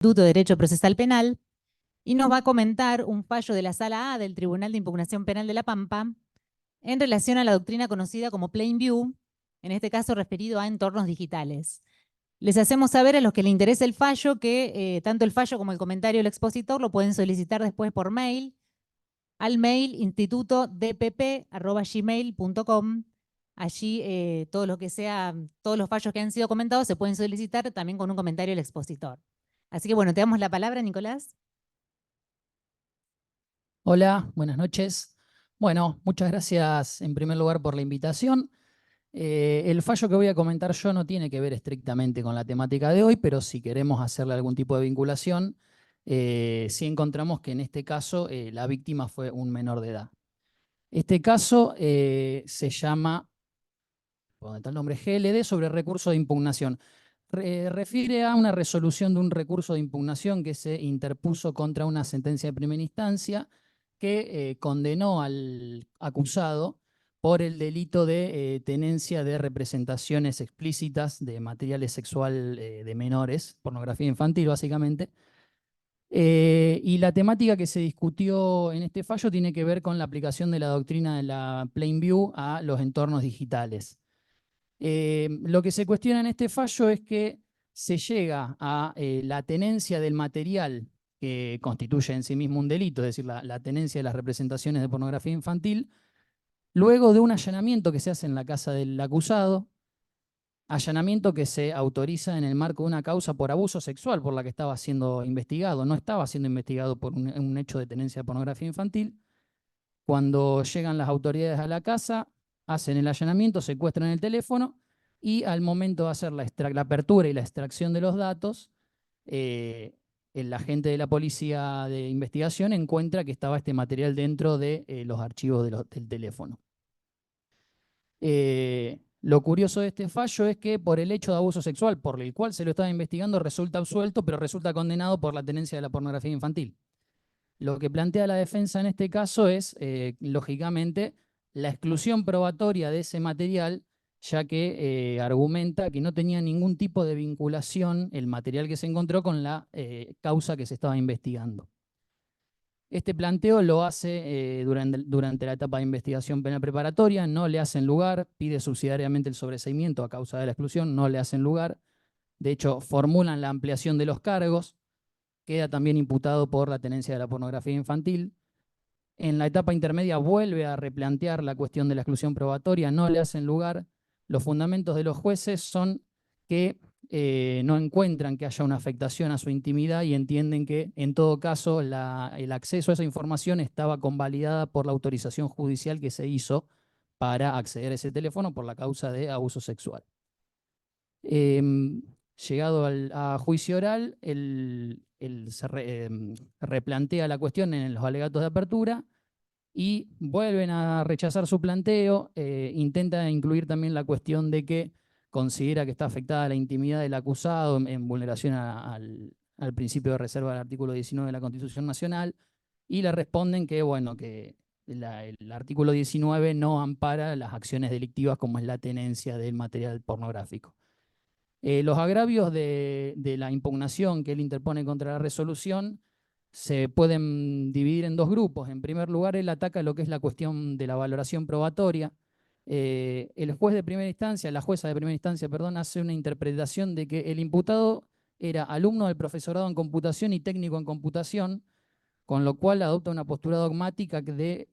Instituto de Derecho Procesal Penal, y nos va a comentar un fallo de la Sala A del Tribunal de Impugnación Penal de La Pampa en relación a la doctrina conocida como Plain View, en este caso referido a entornos digitales. Les hacemos saber a los que les interese el fallo que tanto el fallo como el comentario del expositor lo pueden solicitar después por mail al mail institutodpp@gmail.com. Allí todo lo que sea, todos los fallos que han sido comentados se pueden solicitar también con un comentario del expositor. Así que bueno, te damos la palabra, Nicolás. Hola, buenas noches. Bueno, muchas gracias en primer lugar por la invitación. El fallo que voy a comentar yo no tiene que ver estrictamente con la temática de hoy, pero si queremos hacerle algún tipo de vinculación, sí encontramos que en este caso la víctima fue un menor de edad. Este caso se llama, ¿dónde está el nombre? GLD sobre recurso de impugnación. Refiere a una resolución de un recurso de impugnación que se interpuso contra una sentencia de primera instancia que condenó al acusado por el delito de tenencia de representaciones explícitas de materiales sexual de menores, pornografía infantil básicamente. Y la temática que se discutió en este fallo tiene que ver con la aplicación de la doctrina de la Plain View a los entornos digitales. Lo que se cuestiona en este fallo es que se llega a la tenencia del material que constituye en sí mismo un delito, es decir, la tenencia de las representaciones de pornografía infantil, luego de un allanamiento que se hace en la casa del acusado, allanamiento que se autoriza en el marco de una causa por abuso sexual por la que estaba siendo investigado, no estaba siendo investigado por un hecho de tenencia de pornografía infantil. Cuando llegan las autoridades a la casa, hacen el allanamiento, secuestran el teléfono y al momento de hacer la apertura y la extracción de los datos, el agente de la policía de investigación encuentra que estaba este material dentro de los archivos del teléfono. Lo curioso de este fallo es que por el hecho de abuso sexual por el cual se lo estaba investigando resulta absuelto, pero resulta condenado por la tenencia de la pornografía infantil. Lo que plantea la defensa en este caso es, lógicamente, la exclusión probatoria de ese material, ya que argumenta que no tenía ningún tipo de vinculación el material que se encontró con la causa que se estaba investigando. Este planteo lo hace durante la etapa de investigación penal preparatoria, no le hacen lugar, pide subsidiariamente el sobreseimiento a causa de la exclusión, no le hacen lugar. De hecho, formulan la ampliación de los cargos, queda también imputado por la tenencia de la pornografía infantil. En la etapa intermedia vuelve a replantear la cuestión de la exclusión probatoria, no le hacen lugar. Los fundamentos de los jueces son que no encuentran que haya una afectación a su intimidad y entienden que en todo caso el acceso a esa información estaba convalidada por la autorización judicial que se hizo para acceder a ese teléfono por la causa de abuso sexual. Llegado a juicio oral, se replantea la cuestión en los alegatos de apertura y vuelven a rechazar su planteo, intenta incluir también la cuestión de que considera que está afectada la intimidad del acusado en vulneración al principio de reserva del artículo 19 de la Constitución Nacional, y le responden que, bueno, que el artículo 19 no ampara las acciones delictivas como es la tenencia del material pornográfico. Los agravios de la impugnación que él interpone contra la resolución se pueden dividir en dos grupos. En primer lugar, él ataca lo que es la cuestión de la valoración probatoria. El juez de primera instancia, la jueza de primera instancia, perdón, hace una interpretación de que el imputado era alumno del profesorado en computación y técnico en computación, con lo cual adopta una postura dogmática que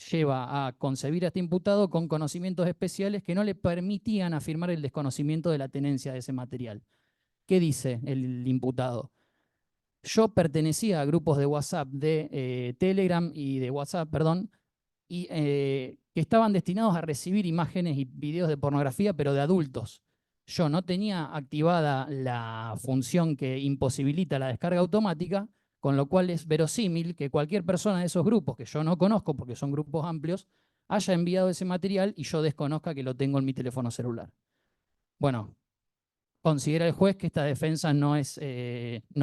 lleva a concebir a este imputado con conocimientos especiales que no le permitían afirmar el desconocimiento de la tenencia de ese material. ¿Qué dice el imputado? Yo pertenecía a grupos de WhatsApp, de Telegram y de WhatsApp, perdón, y que estaban destinados a recibir imágenes y videos de pornografía, pero de adultos. Yo no tenía activada la función que imposibilita la descarga automática, con lo cual es verosímil que cualquier persona de esos grupos, que yo no conozco porque son grupos amplios, haya enviado ese material y yo desconozca que lo tengo en mi teléfono celular. Bueno, considera el juez que esta defensa no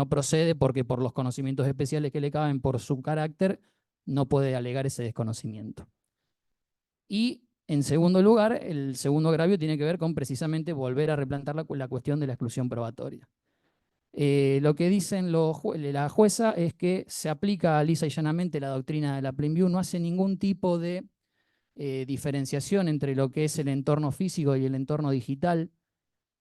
procede porque por los conocimientos especiales que le caben por su carácter, no puede alegar ese desconocimiento. Y en segundo lugar, el segundo agravio tiene que ver con precisamente volver a replantear la cuestión de la exclusión probatoria. Lo que dicen la jueza es que se aplica lisa y llanamente la doctrina de la Plain View, no hace ningún tipo de diferenciación entre lo que es el entorno físico y el entorno digital.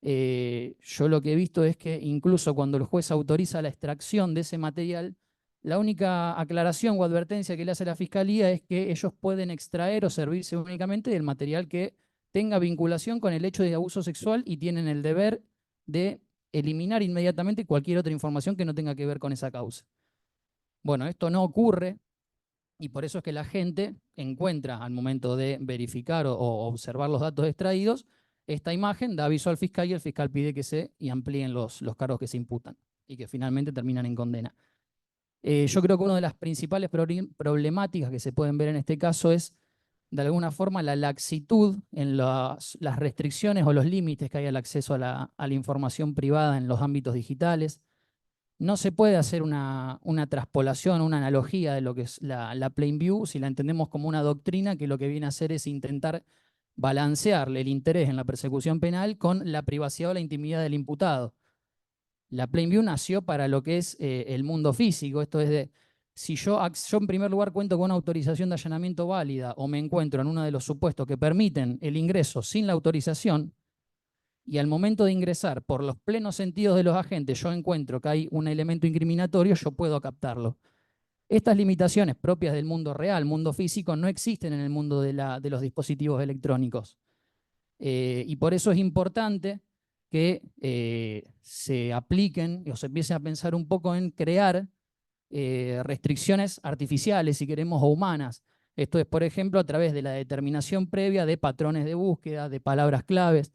Yo lo que he visto es que incluso cuando el juez autoriza la extracción de ese material, la única aclaración o advertencia que le hace la Fiscalía es que ellos pueden extraer o servirse únicamente del material que tenga vinculación con el hecho de abuso sexual y tienen el deber de eliminar inmediatamente cualquier otra información que no tenga que ver con esa causa. Bueno, esto no ocurre y por eso es que la gente encuentra al momento de verificar o observar los datos extraídos esta imagen, da aviso al fiscal y el fiscal pide que se amplíen los cargos que se imputan y que finalmente terminan en condena. Yo creo que una de las principales problemáticas que se pueden ver en este caso es, de alguna forma, la laxitud en las restricciones o los límites que hay al acceso a la información privada en los ámbitos digitales. No se puede hacer una traspolación, una analogía de lo que es la Plain View si la entendemos como una doctrina que lo que viene a hacer es intentar balancearle el interés en la persecución penal con la privacidad o la intimidad del imputado. La Plain View nació para lo que es el mundo físico, esto es de, si yo en primer lugar cuento con una autorización de allanamiento válida o me encuentro en uno de los supuestos que permiten el ingreso sin la autorización, y al momento de ingresar por los plenos sentidos de los agentes yo encuentro que hay un elemento incriminatorio, yo puedo captarlo. Estas limitaciones propias del mundo real, mundo físico, no existen en el mundo de los dispositivos electrónicos. Y por eso es importante que se apliquen o se empiece a pensar un poco en crear restricciones artificiales, si queremos, o humanas. Esto es, por ejemplo, a través de la determinación previa de patrones de búsqueda, de palabras claves,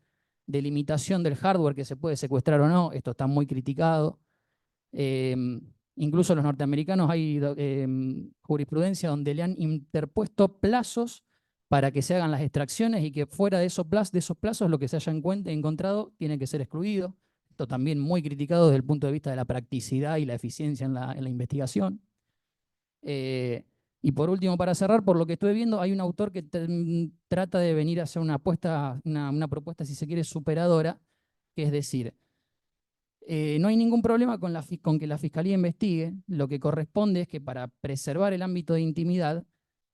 de limitación del hardware que se puede secuestrar o no. Esto está muy criticado. Incluso los norteamericanos hay jurisprudencia donde le han interpuesto plazos para que se hagan las extracciones y que fuera de esos plazos lo que se haya encontrado tiene que ser excluido. Esto también muy criticado desde el punto de vista de la practicidad y la eficiencia en la investigación. Y por último, para cerrar, por lo que estuve viendo, hay un autor que trata de venir a hacer una propuesta, si se quiere, superadora, que es decir, no hay ningún problema con que la Fiscalía investigue. Lo que corresponde es que para preservar el ámbito de intimidad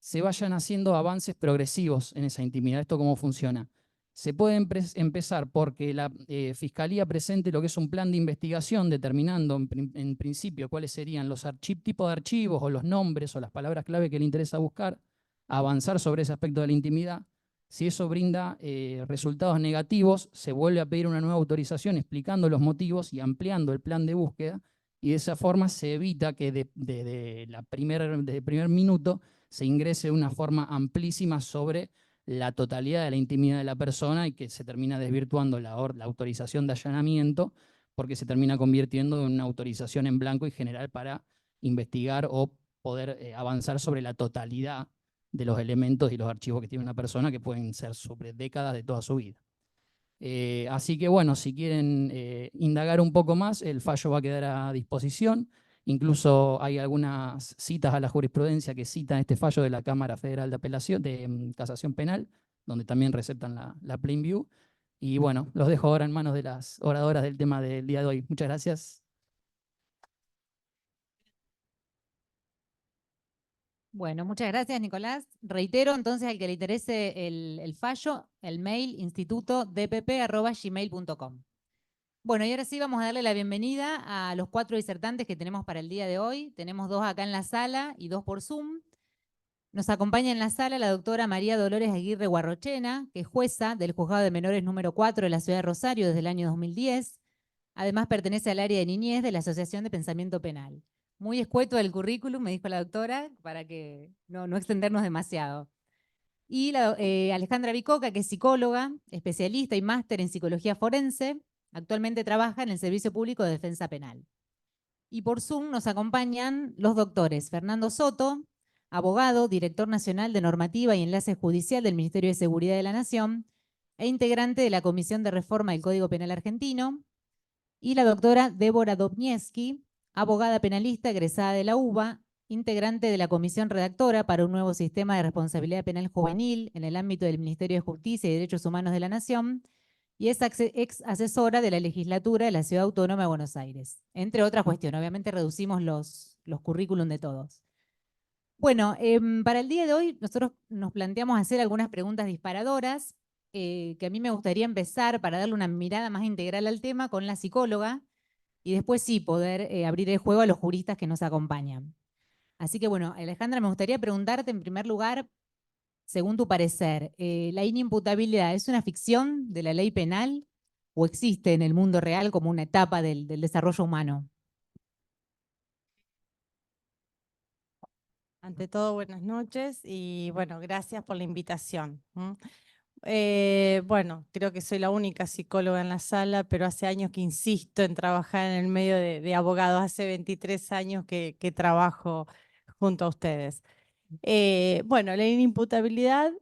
se vayan haciendo avances progresivos en esa intimidad. ¿Esto cómo funciona? Se puede empezar porque la Fiscalía presente lo que es un plan de investigación determinando en principio cuáles serían los tipos de archivos o los nombres o las palabras clave que le interesa buscar, avanzar sobre ese aspecto de la intimidad. Si eso brinda resultados negativos, se vuelve a pedir una nueva autorización explicando los motivos y ampliando el plan de búsqueda, y de esa forma se evita que desde el primer minuto se ingrese de una forma amplísima sobre la totalidad de la intimidad de la persona y que se termina desvirtuando la autorización de allanamiento porque se termina convirtiendo en una autorización en blanco y general para investigar o poder avanzar sobre la totalidad de los elementos y los archivos que tiene una persona que pueden ser sobre décadas de toda su vida. Así que bueno, si quieren indagar un poco más, el fallo va a quedar a disposición. Incluso hay algunas citas a la jurisprudencia que citan este fallo de la Cámara Federal de Apelación, de Casación Penal, donde también receptan la Plain View. Y bueno, los dejo ahora en manos de las oradoras del tema del día de hoy. Muchas gracias. Bueno, muchas gracias, Nicolás. Reitero entonces al que le interese el fallo, el mail institutodpp@gmail.com. Bueno, y ahora sí vamos a darle la bienvenida a los 4 disertantes que tenemos para el día de hoy. Tenemos 2 acá en la sala y 2 por Zoom. Nos acompaña en la sala la doctora María Dolores Aguirre Guarrochena, que es jueza del Juzgado de Menores número 4 de la Ciudad de Rosario desde el año 2010. Además pertenece al área de niñez de la Asociación de Pensamiento Penal. Muy escueto el currículum, me dijo la doctora, para que no extendernos demasiado. Y Alejandra Bicoca, que es psicóloga, especialista y máster en psicología forense, actualmente trabaja en el Servicio Público de Defensa Penal. Y por Zoom nos acompañan los doctores Fernando Soto, abogado, director nacional de normativa y enlace judicial del Ministerio de Seguridad de la Nación e integrante de la Comisión de Reforma del Código Penal Argentino, y la doctora Débora Dobnieski, abogada penalista egresada de la UBA, integrante de la Comisión Redactora para un nuevo sistema de responsabilidad penal juvenil en el ámbito del Ministerio de Justicia y Derechos Humanos de la Nación, y es ex asesora de la legislatura de la Ciudad Autónoma de Buenos Aires, entre otras cuestiones. Obviamente reducimos los currículum de todos. Bueno, para el día de hoy nosotros nos planteamos hacer algunas preguntas disparadoras, que a mí me gustaría empezar para darle una mirada más integral al tema con la psicóloga y después sí poder abrir el juego a los juristas que nos acompañan. Así que bueno, Alejandra, me gustaría preguntarte en primer lugar, según tu parecer, ¿la inimputabilidad es una ficción de la ley penal o existe en el mundo real como una etapa del desarrollo humano? Ante todo, buenas noches y bueno, gracias por la invitación. Bueno, creo que soy la única psicóloga en la sala, pero hace años que insisto en trabajar en el medio de abogados. Hace 23 años que trabajo junto a ustedes. Bueno, la inimputabilidad,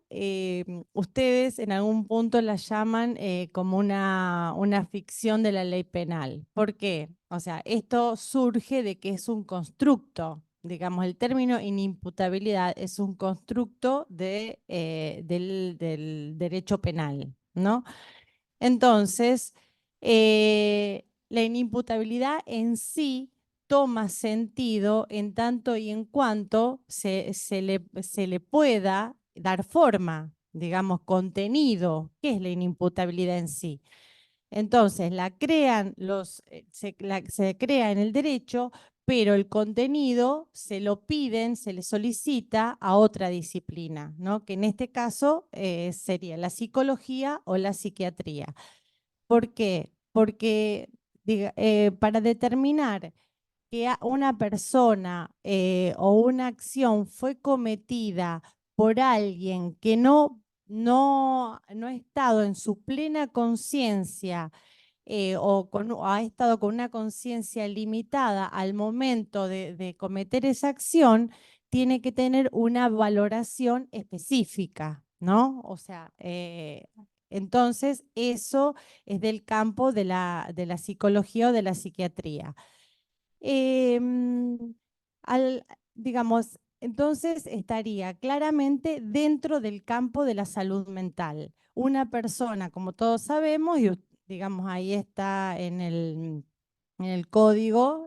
ustedes en algún punto la llaman como una ficción de la ley penal. ¿Por qué? O sea, esto surge de que es un constructo. Digamos, el término inimputabilidad es un constructo del derecho penal, ¿no? Entonces, la inimputabilidad en sí toma sentido en tanto y en cuanto se le pueda dar forma, digamos, contenido. ¿Qué es la inimputabilidad en sí? Entonces, se crea en el derecho, pero el contenido se lo piden, se le solicita a otra disciplina, ¿no? Que en este caso sería la psicología o la psiquiatría. ¿Por qué? Porque para determinar que una persona o una acción fue cometida por alguien que no ha estado en su plena conciencia o ha estado con una conciencia limitada al momento de cometer esa acción, tiene que tener una valoración específica, ¿no? O sea, entonces eso es del campo de la psicología o de la psiquiatría. Em, digamos, entonces estaría claramente dentro del campo de la salud mental. Una persona, como todos sabemos, y digamos ahí está en el código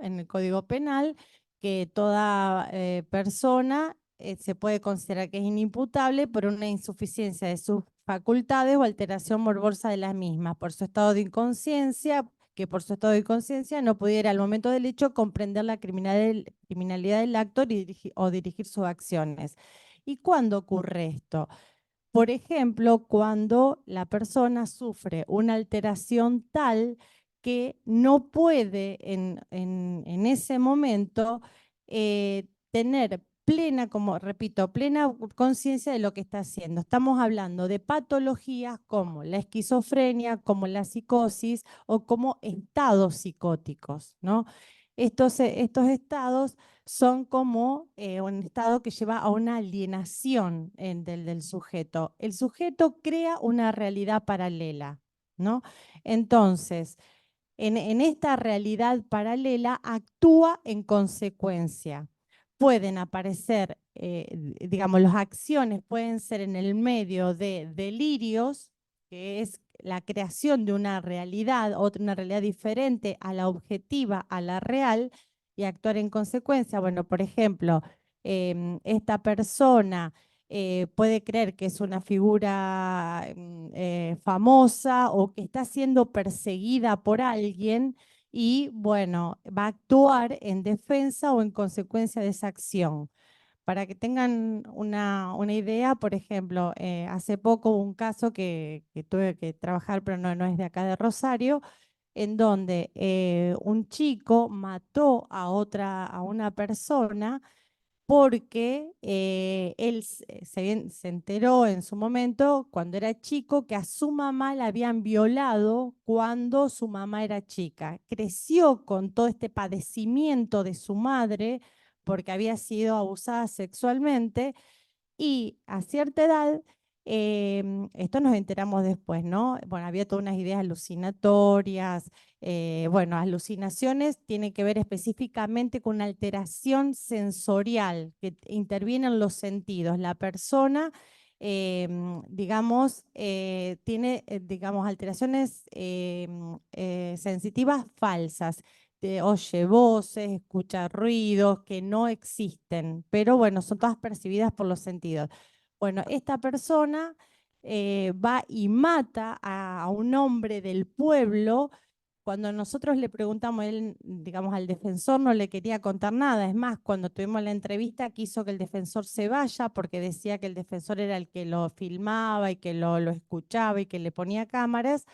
penal, que toda persona se puede considerar que es inimputable por una insuficiencia de sus facultades o alteración morbosa de las mismas, por su estado de inconsciencia, que por su estado de conciencia no pudiera al momento del hecho comprender la criminalidad del actor o dirigir sus acciones. ¿Y cuándo ocurre esto? Por ejemplo, cuando la persona sufre una alteración tal que no puede en ese momento tener plena, como repito, plena conciencia de lo que está haciendo. Estamos hablando de patologías como la esquizofrenia, como la psicosis o como estados psicóticos, ¿no? Estos estados son como un estado que lleva a una alienación del sujeto. El sujeto crea una realidad paralela, ¿no? Entonces, en esta realidad paralela actúa en consecuencia. Pueden aparecer, digamos, las acciones pueden ser en el medio de delirios, que es la creación de una realidad diferente a la objetiva, a la real, y actuar en consecuencia. Bueno, por ejemplo, esta persona puede creer que es una figura famosa o que está siendo perseguida por alguien y, bueno, va a actuar en defensa o en consecuencia de esa acción. Para que tengan una idea, por ejemplo, hace poco hubo un caso que tuve que trabajar, pero no es de acá de Rosario, en donde un chico mató a una persona porque él se enteró en su momento, cuando era chico, que a su mamá la habían violado cuando su mamá era chica. Creció con todo este padecimiento de su madre porque había sido abusada sexualmente y a cierta edad, esto nos enteramos después, ¿no? Bueno, había todas unas ideas alucinatorias. Bueno, alucinaciones tienen que ver específicamente con una alteración sensorial que intervienen los sentidos. La persona digamos, tiene, digamos, alteraciones sensitivas falsas. Oye voces, escucha ruidos que no existen, pero bueno, son todas percibidas por los sentidos. Bueno, esta persona va y mata a un hombre del pueblo. Cuando nosotros le preguntamos, él, digamos, al defensor no le quería contar nada. Es más, cuando tuvimos la entrevista quiso que el defensor se vaya porque decía que el defensor era el que lo filmaba y que lo escuchaba y que le ponía cámaras.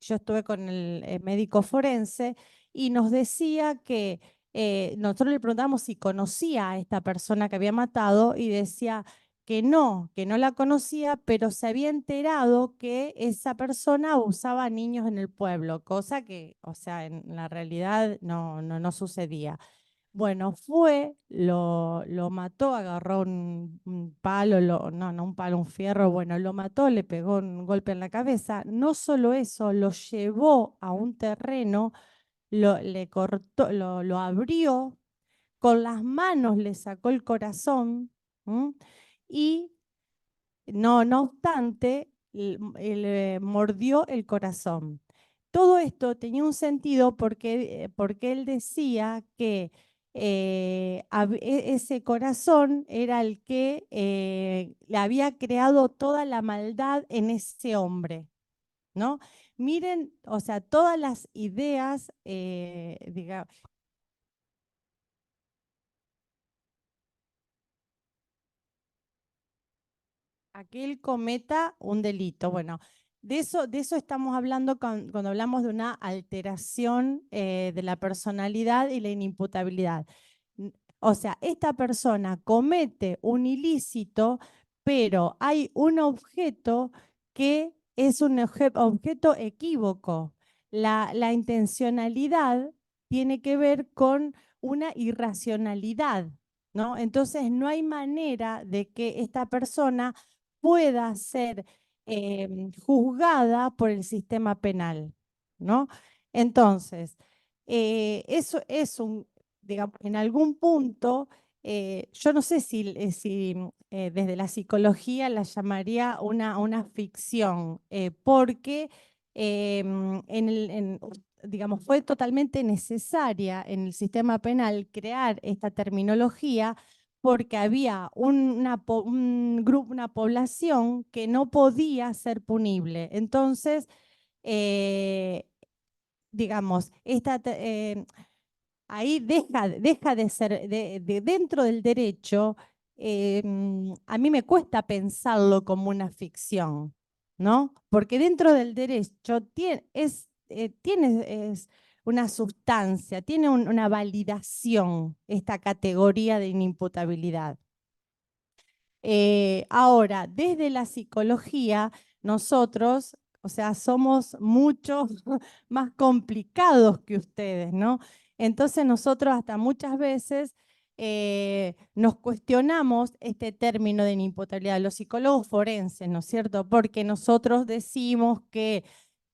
Yo estuve con el médico forense y nos decía que nosotros le preguntamos si conocía a esta persona que había matado y decía que no la conocía, pero se había enterado que esa persona abusaba a niños en el pueblo, cosa que, o sea, en la realidad no sucedía. Bueno, fue, lo mató, agarró un palo, no un palo, un fierro, bueno, lo mató, le pegó un golpe en la cabeza. No solo eso, lo llevó a un terreno, le cortó, lo abrió, con las manos le sacó el corazón, ¿m? Y no obstante, mordió el corazón. Todo esto tenía un sentido porque él decía que ese corazón era el que le había creado toda la maldad en ese hombre, ¿no? Miren, o sea, todas las ideas, digamos, a que él cometa un delito. Bueno, de eso estamos hablando cuando hablamos de una alteración de la personalidad y la inimputabilidad. O sea, esta persona comete un ilícito, pero hay un objeto que es un objeto equívoco. La intencionalidad tiene que ver con una irracionalidad, ¿no? Entonces, no hay manera de que esta persona pueda ser juzgada por el sistema penal, ¿no? Entonces, eso es digamos, en algún punto, yo no sé si desde la psicología la llamaría una ficción, porque digamos, fue totalmente necesaria en el sistema penal crear esta terminología porque había un grupo, una población que no podía ser punible. Entonces, digamos, ahí deja de ser, dentro del derecho, a mí me cuesta pensarlo como una ficción, ¿no? Porque dentro del derecho tiene una sustancia, tiene una validación esta categoría de inimputabilidad. Ahora, desde la psicología, nosotros, o sea, somos mucho más complicados que ustedes, ¿no? Entonces nosotros hasta muchas veces nos cuestionamos este término de inimputabilidad, los psicólogos forenses, ¿no es cierto? Porque nosotros decimos que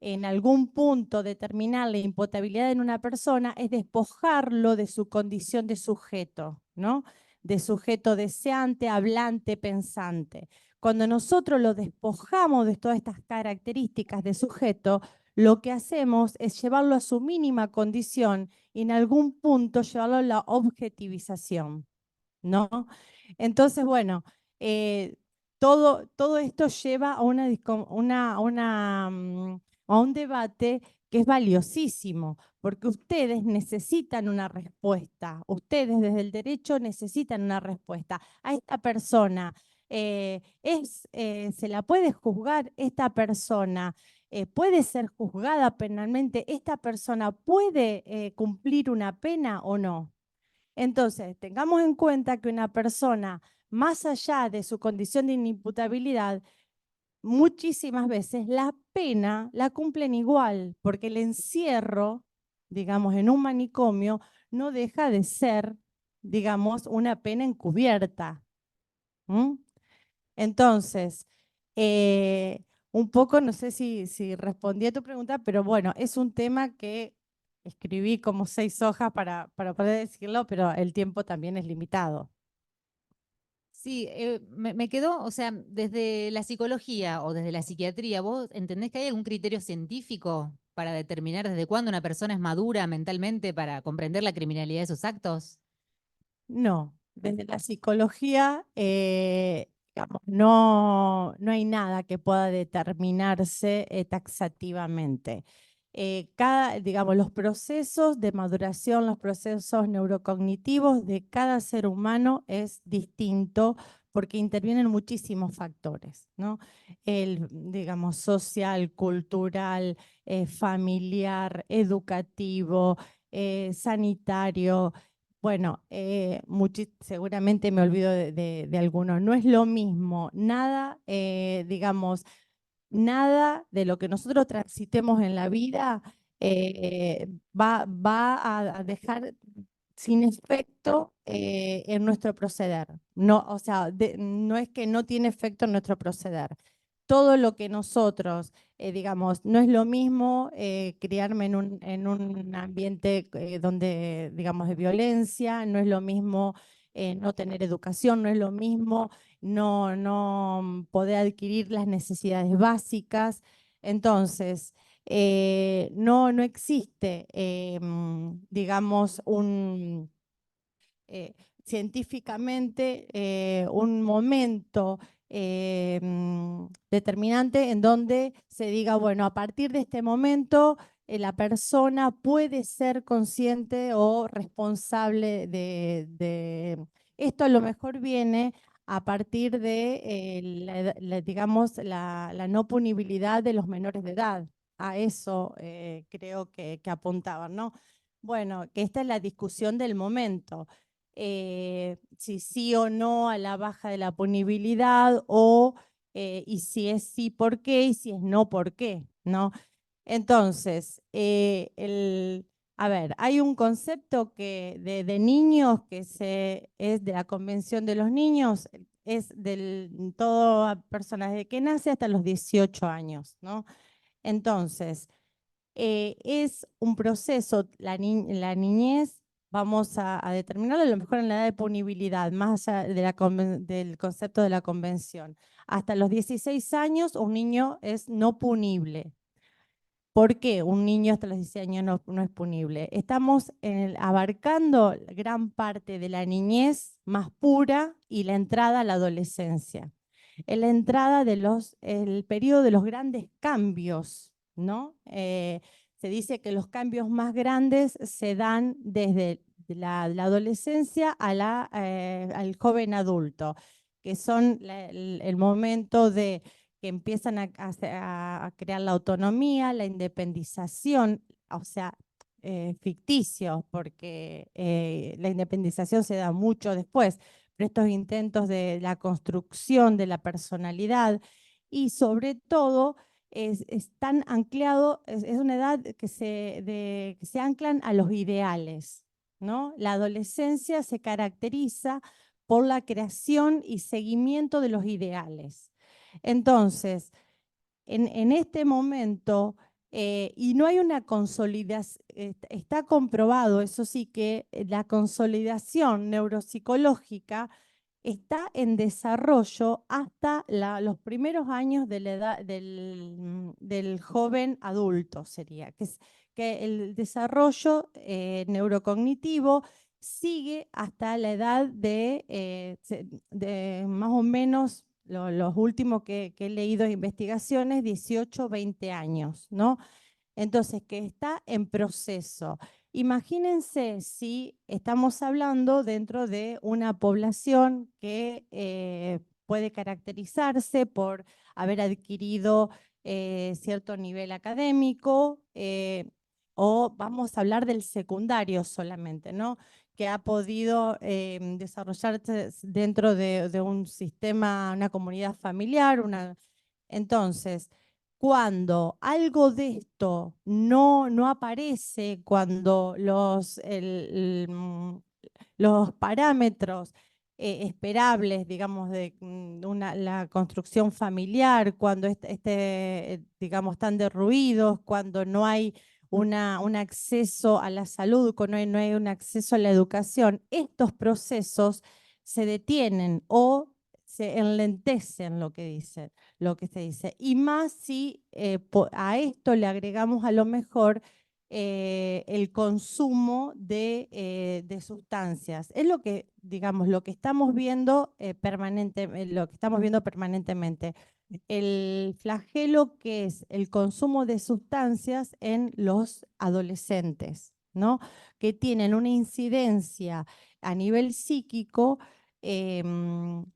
en algún punto determinar la imputabilidad en una persona es despojarlo de su condición de sujeto, ¿no? De sujeto deseante, hablante, pensante. Cuando nosotros lo despojamos de todas estas características de sujeto, lo que hacemos es llevarlo a su mínima condición y en algún punto llevarlo a la objetivización, ¿no? Entonces, bueno, todo esto lleva a a un debate que es valiosísimo, porque ustedes necesitan una respuesta, ustedes desde el derecho necesitan una respuesta. A esta persona, ¿se la puede juzgar? Esta persona puede ser juzgada penalmente, esta persona puede cumplir una pena o no. Entonces, tengamos en cuenta que una persona, más allá de su condición de inimputabilidad, muchísimas veces la pena la cumplen igual, porque el encierro, digamos, en un manicomio, no deja de ser, digamos, una pena encubierta. Entonces, un poco, no sé si respondí a tu pregunta, pero bueno, es un tema que escribí como 6 hojas para poder decirlo, pero el tiempo también es limitado. Sí, me quedó, o sea, desde la psicología o desde la psiquiatría, ¿vos entendés que hay algún criterio científico para determinar desde cuándo una persona es madura mentalmente para comprender la criminalidad de sus actos? No, desde la psicología, digamos, no hay nada que pueda determinarse taxativamente. Digamos, los procesos de maduración, los procesos neurocognitivos de cada ser humano es distinto porque intervienen muchísimos factores, ¿no? Digamos, social, cultural, familiar, educativo, sanitario. Bueno, seguramente me olvido de algunos. No es lo mismo, nada, digamos, nada de lo que nosotros transitemos en la vida va a dejar sin efecto en nuestro proceder. No, o sea, no es que no tiene efecto en nuestro proceder. Todo lo que nosotros, digamos, no es lo mismo criarme en un ambiente donde, digamos, de violencia, no es lo mismo no tener educación, no es lo mismo no poder adquirir las necesidades básicas. Entonces, no existe, digamos, eh, científicamente un momento determinante en donde se diga, bueno, a partir de este momento la persona puede ser consciente o responsable esto. A lo mejor viene a partir de, digamos, la no punibilidad de los menores de edad. A eso creo que apuntaban, ¿no? Bueno, que esta es la discusión del momento. Si sí o no a la baja de la punibilidad y si es sí, ¿por qué? Y si es no, ¿por qué? ¿No? Entonces, a ver, hay un concepto de niños es de la Convención de los Niños, es de toda persona desde que nace hasta los 18 años, ¿no? Entonces, es un proceso, la niñez, vamos a determinarlo a lo mejor en la edad de punibilidad, más allá del concepto de la convención. Hasta los 16 años un niño es no punible. ¿Por qué un niño hasta los 16 años no es punible? Estamos abarcando gran parte de la niñez más pura y la entrada a la adolescencia. En la entrada el periodo de los grandes cambios, ¿no? Se dice que los cambios más grandes se dan desde la adolescencia al joven adulto, que son el momento de que empiezan a crear la autonomía, la independización, o sea, ficticio, porque la independización se da mucho después, pero estos intentos de la construcción de la personalidad y sobre todo están anclados, es una edad que se anclan a los ideales, ¿no? La adolescencia se caracteriza por la creación y seguimiento de los ideales. Entonces, en este momento, y no hay una consolidación, está comprobado, eso sí, que la consolidación neuropsicológica está en desarrollo hasta los primeros años de la edad del joven adulto, sería, que el desarrollo neurocognitivo sigue hasta la edad de más o menos los últimos que he leído investigaciones, 18, 20 años, ¿no? Entonces, que está en proceso. Imagínense si estamos hablando dentro de una población que puede caracterizarse por haber adquirido cierto nivel académico, o vamos a hablar del secundario solamente, ¿no? Que ha podido desarrollarse dentro de un sistema, una comunidad familiar. Entonces, cuando algo de esto no aparece, cuando los parámetros esperables, digamos, de la construcción familiar, cuando digamos, están derruidos, cuando no hay un acceso a la salud, cuando no hay un acceso a la educación, estos procesos se detienen o se enlentece en lo que dice, lo que se dice. Y más si a esto le agregamos a lo mejor el consumo de sustancias. Es lo que, digamos, lo que estamos viendo lo que estamos viendo permanentemente. El flagelo que es el consumo de sustancias en los adolescentes, ¿no? Que tienen una incidencia a nivel psíquico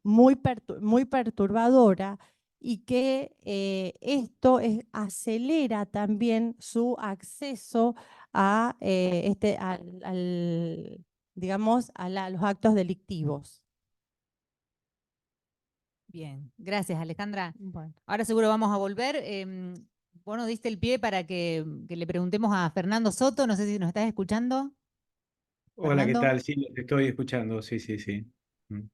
muy perturbadora y que esto acelera también su acceso a, digamos, a los actos delictivos. Bien, gracias Alejandra. Bueno. Ahora seguro vamos a volver. Vos nos diste el pie para que le preguntemos a Fernando Soto, no sé si nos estás escuchando. Hola, ¿qué Fernando. tal? Sí, te estoy escuchando, sí, sí, sí. Mm.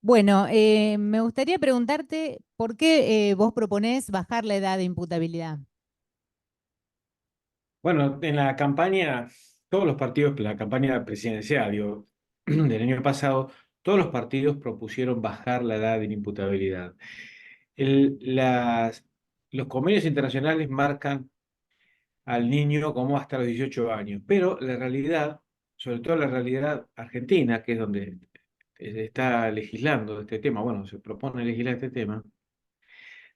Bueno, me gustaría preguntarte por qué vos proponés bajar la edad de imputabilidad. Bueno, en la campaña, todos los partidos, la campaña presidencial, digo, del año pasado, todos los partidos propusieron bajar la edad de inimputabilidad. Los convenios internacionales marcan al niño como hasta los 18 años, pero la realidad, sobre todo la realidad argentina, que es donde está legislando este tema, bueno, se propone legislar este tema,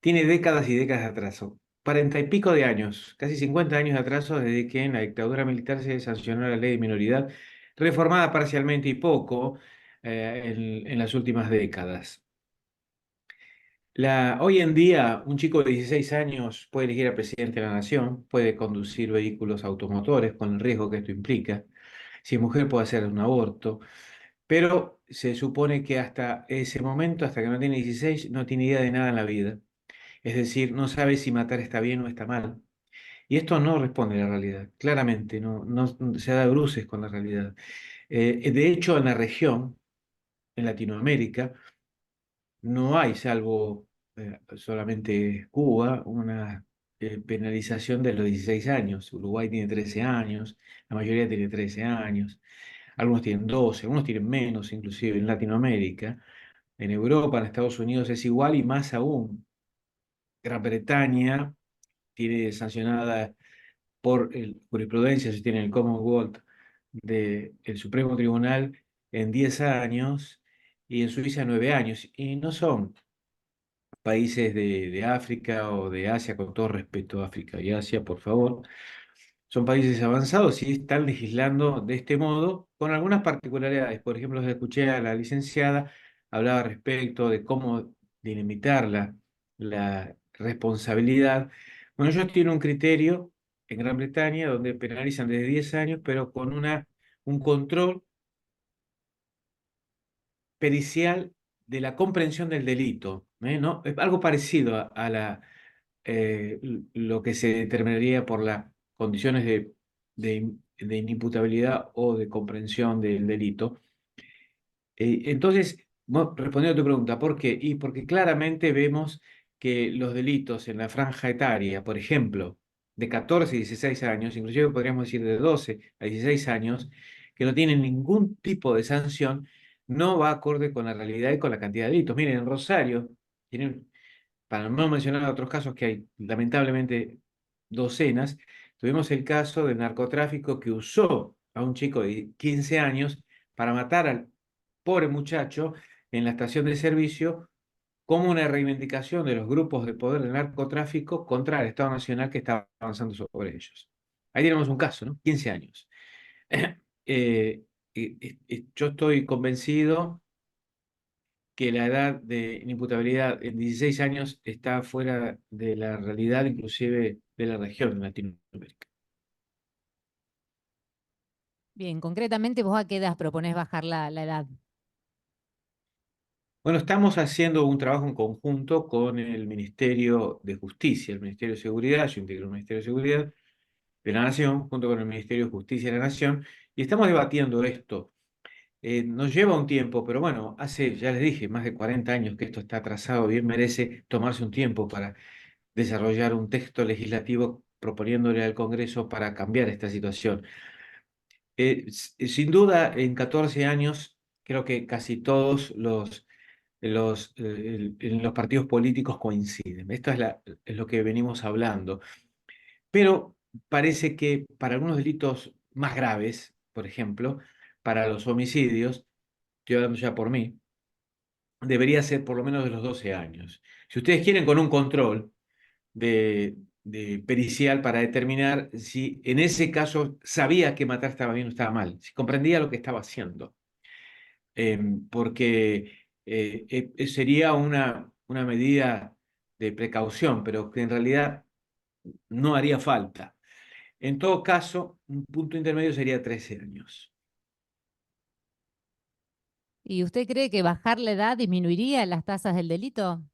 tiene décadas y décadas de atraso. 40 y pico de años, casi 50 años de atraso desde que en la dictadura militar se sancionó la ley de minoridad, reformada parcialmente y poco en las últimas décadas. Hoy en día, un chico de 16 años puede elegir al presidente de la nación, puede conducir vehículos automotores con el riesgo que esto implica. Si es mujer, puede hacer un aborto. Pero se supone que hasta ese momento, hasta que no tiene 16, no tiene idea de nada en la vida. Es decir, no sabe si matar está bien o está mal. Y esto no responde a la realidad, claramente, no se da bruces con la realidad. De hecho, en la región, en Latinoamérica, no hay, salvo solamente Cuba, una penalización de los 16 años. Uruguay tiene 13 años, la mayoría tiene 13 años, algunos tienen 12, algunos tienen menos, inclusive en Latinoamérica. En Europa, en Estados Unidos es igual y más aún. Gran Bretaña tiene sancionada por jurisprudencia, si tiene el Commonwealth del Supremo Tribunal en 10 años y en Suiza 9 años. Y no son países de África o de Asia, con todo respeto a África y Asia, por favor. Son países avanzados y están legislando de este modo con algunas particularidades. Por ejemplo, escuché a la licenciada, hablaba respecto de cómo delimitar la responsabilidad. Bueno, ellos tienen un criterio en Gran Bretaña donde penalizan desde 10 años, pero con un control pericial de la comprensión del delito, ¿no? Es algo parecido lo que se determinaría por las condiciones de inimputabilidad o de comprensión del delito. Entonces, respondiendo a tu pregunta, ¿por qué? Y porque claramente vemos que los delitos en la franja etaria, por ejemplo, de 14 y 16 años, inclusive podríamos decir de 12 a 16 años, que no tienen ningún tipo de sanción, no va acorde con la realidad y con la cantidad de delitos. Miren, en Rosario, tienen, para no mencionar otros casos que hay lamentablemente docenas, tuvimos el caso del narcotráfico que usó a un chico de 15 años para matar al pobre muchacho en la estación de servicio como una reivindicación de los grupos de poder del narcotráfico contra el Estado Nacional que estaba avanzando sobre ellos. Ahí tenemos un caso, ¿no? 15 años. Yo estoy convencido que la edad de inimputabilidad en 16 años está fuera de la realidad, inclusive de la región de Latinoamérica. Bien, concretamente, ¿vos a qué edad proponés bajar la edad? Bueno, estamos haciendo un trabajo en conjunto con el Ministerio de Justicia, el Ministerio de Seguridad, yo integro el Ministerio de Seguridad de la Nación, junto con el Ministerio de Justicia de la Nación, y estamos debatiendo esto. Nos lleva un tiempo, pero bueno, hace, ya les dije, más de 40 años que esto está atrasado, bien merece tomarse un tiempo para desarrollar un texto legislativo proponiéndole al Congreso para cambiar esta situación. Sin duda, en 14 años, creo que casi todos los en los partidos políticos coinciden. Esto es lo que venimos hablando. Pero parece que para algunos delitos más graves, por ejemplo, para los homicidios, estoy hablando ya por mí, debería ser por lo menos de los 12 años. Si ustedes quieren, con un control de pericial para determinar si en ese caso sabía que matar estaba bien o estaba mal, si comprendía lo que estaba haciendo. Porque sería una medida de precaución, pero que en realidad no haría falta. En todo caso, un punto intermedio sería 13 años. ¿Y usted cree que bajar la edad disminuiría las tasas del delito?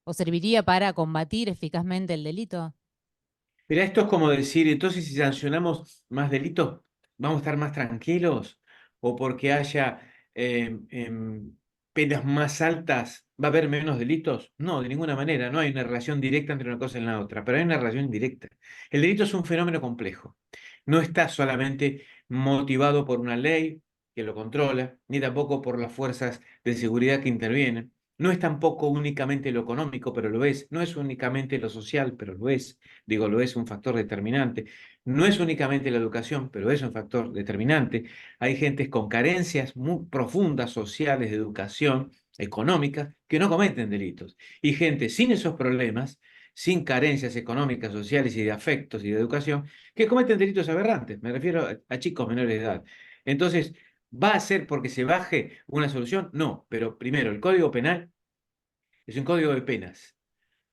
¿O serviría para combatir eficazmente el delito? Pero esto es como decir, entonces si sancionamos más delitos, ¿vamos a estar más tranquilos? ¿O porque haya penas más altas, va a haber menos delitos? No, de ninguna manera, no hay una relación directa entre una cosa y la otra, pero hay una relación indirecta. El delito es un fenómeno complejo. No está solamente motivado por una ley que lo controla, ni tampoco por las fuerzas de seguridad que intervienen. No es tampoco únicamente lo económico, pero lo es. No es únicamente lo social, pero lo es. Digo, lo es un factor determinante. No es únicamente la educación, pero es un factor determinante. Hay gentes con carencias muy profundas sociales de educación económica que no cometen delitos. Y gente sin esos problemas, sin carencias económicas, sociales y de afectos y de educación, que cometen delitos aberrantes. Me refiero a chicos menores de edad. Entonces, ¿va a ser porque se baje una solución? No, pero primero, el Código Penal es un código de penas,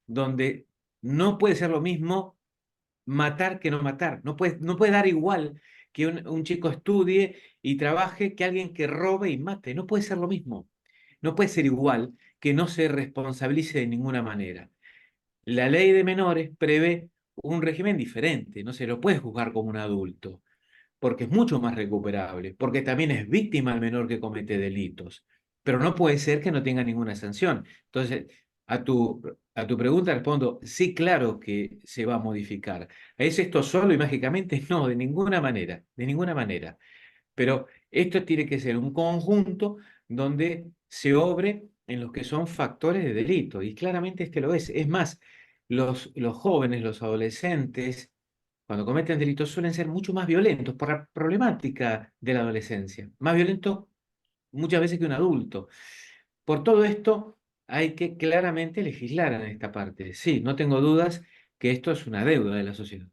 donde no puede ser lo mismo matar que no matar. No puede dar igual que un chico estudie y trabaje que alguien que robe y mate. No puede ser lo mismo. No puede ser igual que no se responsabilice de ninguna manera. La ley de menores prevé un régimen diferente. No se lo puede juzgar como un adulto, porque es mucho más recuperable, porque también es víctima el menor que comete delitos, pero no puede ser que no tenga ninguna sanción. Entonces, a tu pregunta respondo, sí, claro que se va a modificar. ¿Es esto solo y mágicamente? No, de ninguna manera, de ninguna manera. Pero esto tiene que ser un conjunto donde se obre en los que son factores de delito, y claramente este lo es. Es más, los jóvenes, los adolescentes, cuando cometen delitos suelen ser mucho más violentos por la problemática de la adolescencia, más violentos muchas veces que un adulto. Por todo esto hay que claramente legislar en esta parte. Sí, no tengo dudas que esto es una deuda de la sociedad.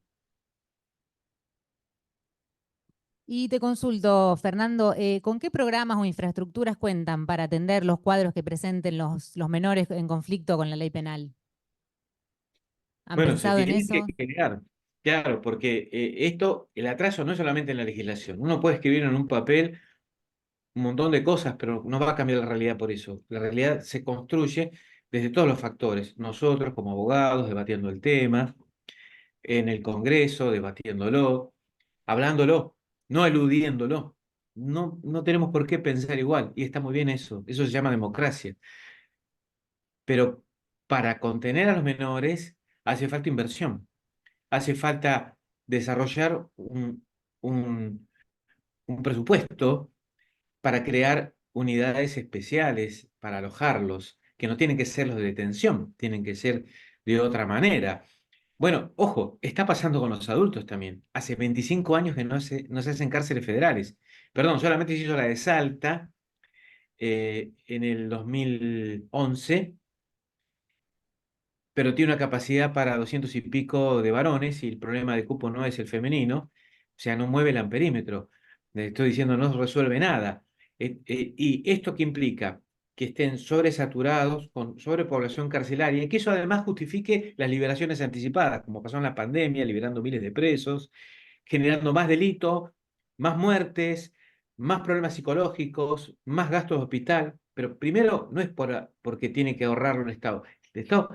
Y te consulto, Fernando, ¿con qué programas o infraestructuras cuentan para atender los cuadros que presenten los menores en conflicto con la ley penal? ¿Han Bueno, se pensado en tiene que eso? crear, claro, porque el atraso no es solamente en la legislación. Uno puede escribir en un papel un montón de cosas, pero no va a cambiar la realidad por eso. La realidad se construye desde todos los factores. Nosotros como abogados debatiendo el tema, en el Congreso debatiéndolo, hablándolo, no eludiéndolo. No tenemos por qué pensar igual, y está muy bien eso. Eso se llama democracia. Pero para contener a los menores hace falta inversión. Hace falta desarrollar un presupuesto para crear unidades especiales para alojarlos, que no tienen que ser los de detención, tienen que ser de otra manera. Bueno, ojo, está pasando con los adultos también. Hace 25 años que no se hacen cárceles federales. Perdón, solamente se hizo la de Salta en el 2011, pero tiene una capacidad para 200 y pico de varones y el problema de cupo no es el femenino, o sea, no mueve el amperímetro. Le estoy diciendo, no resuelve nada. ¿Y esto qué implica? Que estén sobresaturados con sobrepoblación carcelaria y que eso además justifique las liberaciones anticipadas, como pasó en la pandemia, liberando miles de presos, generando más delitos, más muertes, más problemas psicológicos, más gastos de hospital. Pero primero no es porque tiene que ahorrarlo el Estado. El Estado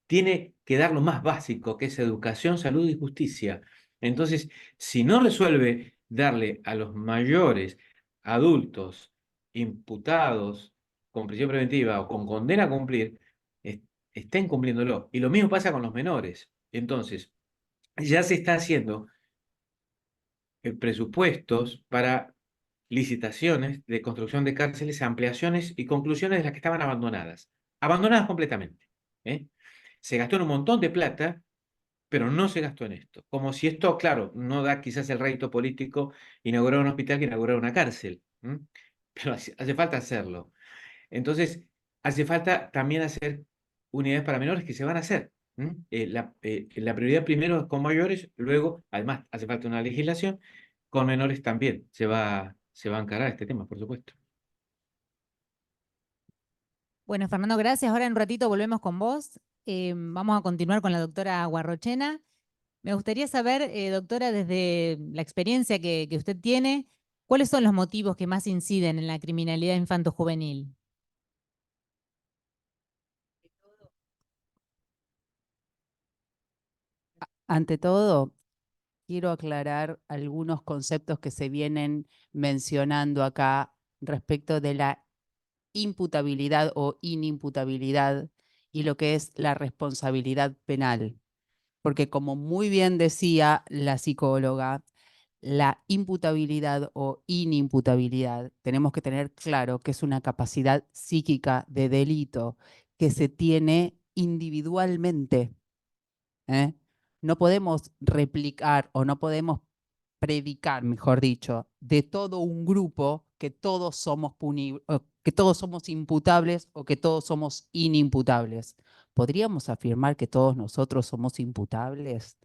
tiene que dar lo más básico, que es educación, salud y justicia. Entonces, si no resuelve darle a los mayores adultos imputados con prisión preventiva o con condena a cumplir, está incumpliéndolo. Y lo mismo pasa con los menores. Entonces, ya se está haciendo presupuestos para licitaciones de construcción de cárceles, ampliaciones y conclusiones de las que estaban abandonadas. Abandonadas completamente. ¿Eh? Se gastó en un montón de plata, pero no se gastó en esto. Como si esto, claro, no da quizás el rédito político inaugurar un hospital que inaugurar una cárcel. Pero hace falta hacerlo. Entonces, hace falta también hacer unidades para menores que se van a hacer. La prioridad primero es con mayores, luego, además, hace falta una legislación, con menores también se va a encarar este tema, por supuesto. Bueno, Fernando, gracias. Ahora en un ratito volvemos con vos. Vamos a continuar con la doctora Guarrochena. Me gustaría saber, doctora, desde la experiencia que usted tiene, ¿cuáles son los motivos que más inciden en la criminalidad infanto-juvenil? Ante todo, quiero aclarar algunos conceptos que se vienen mencionando acá respecto de la imputabilidad o inimputabilidad y lo que es la responsabilidad penal. Porque como muy bien decía la psicóloga, la imputabilidad o inimputabilidad, tenemos que tener claro que es una capacidad psíquica de delito que se tiene individualmente. ¿Eh? No podemos replicar o no podemos predicar, mejor dicho, de todo un grupo que todos somos que todos somos imputables o que todos somos inimputables. ¿Podríamos afirmar que todos nosotros somos imputables?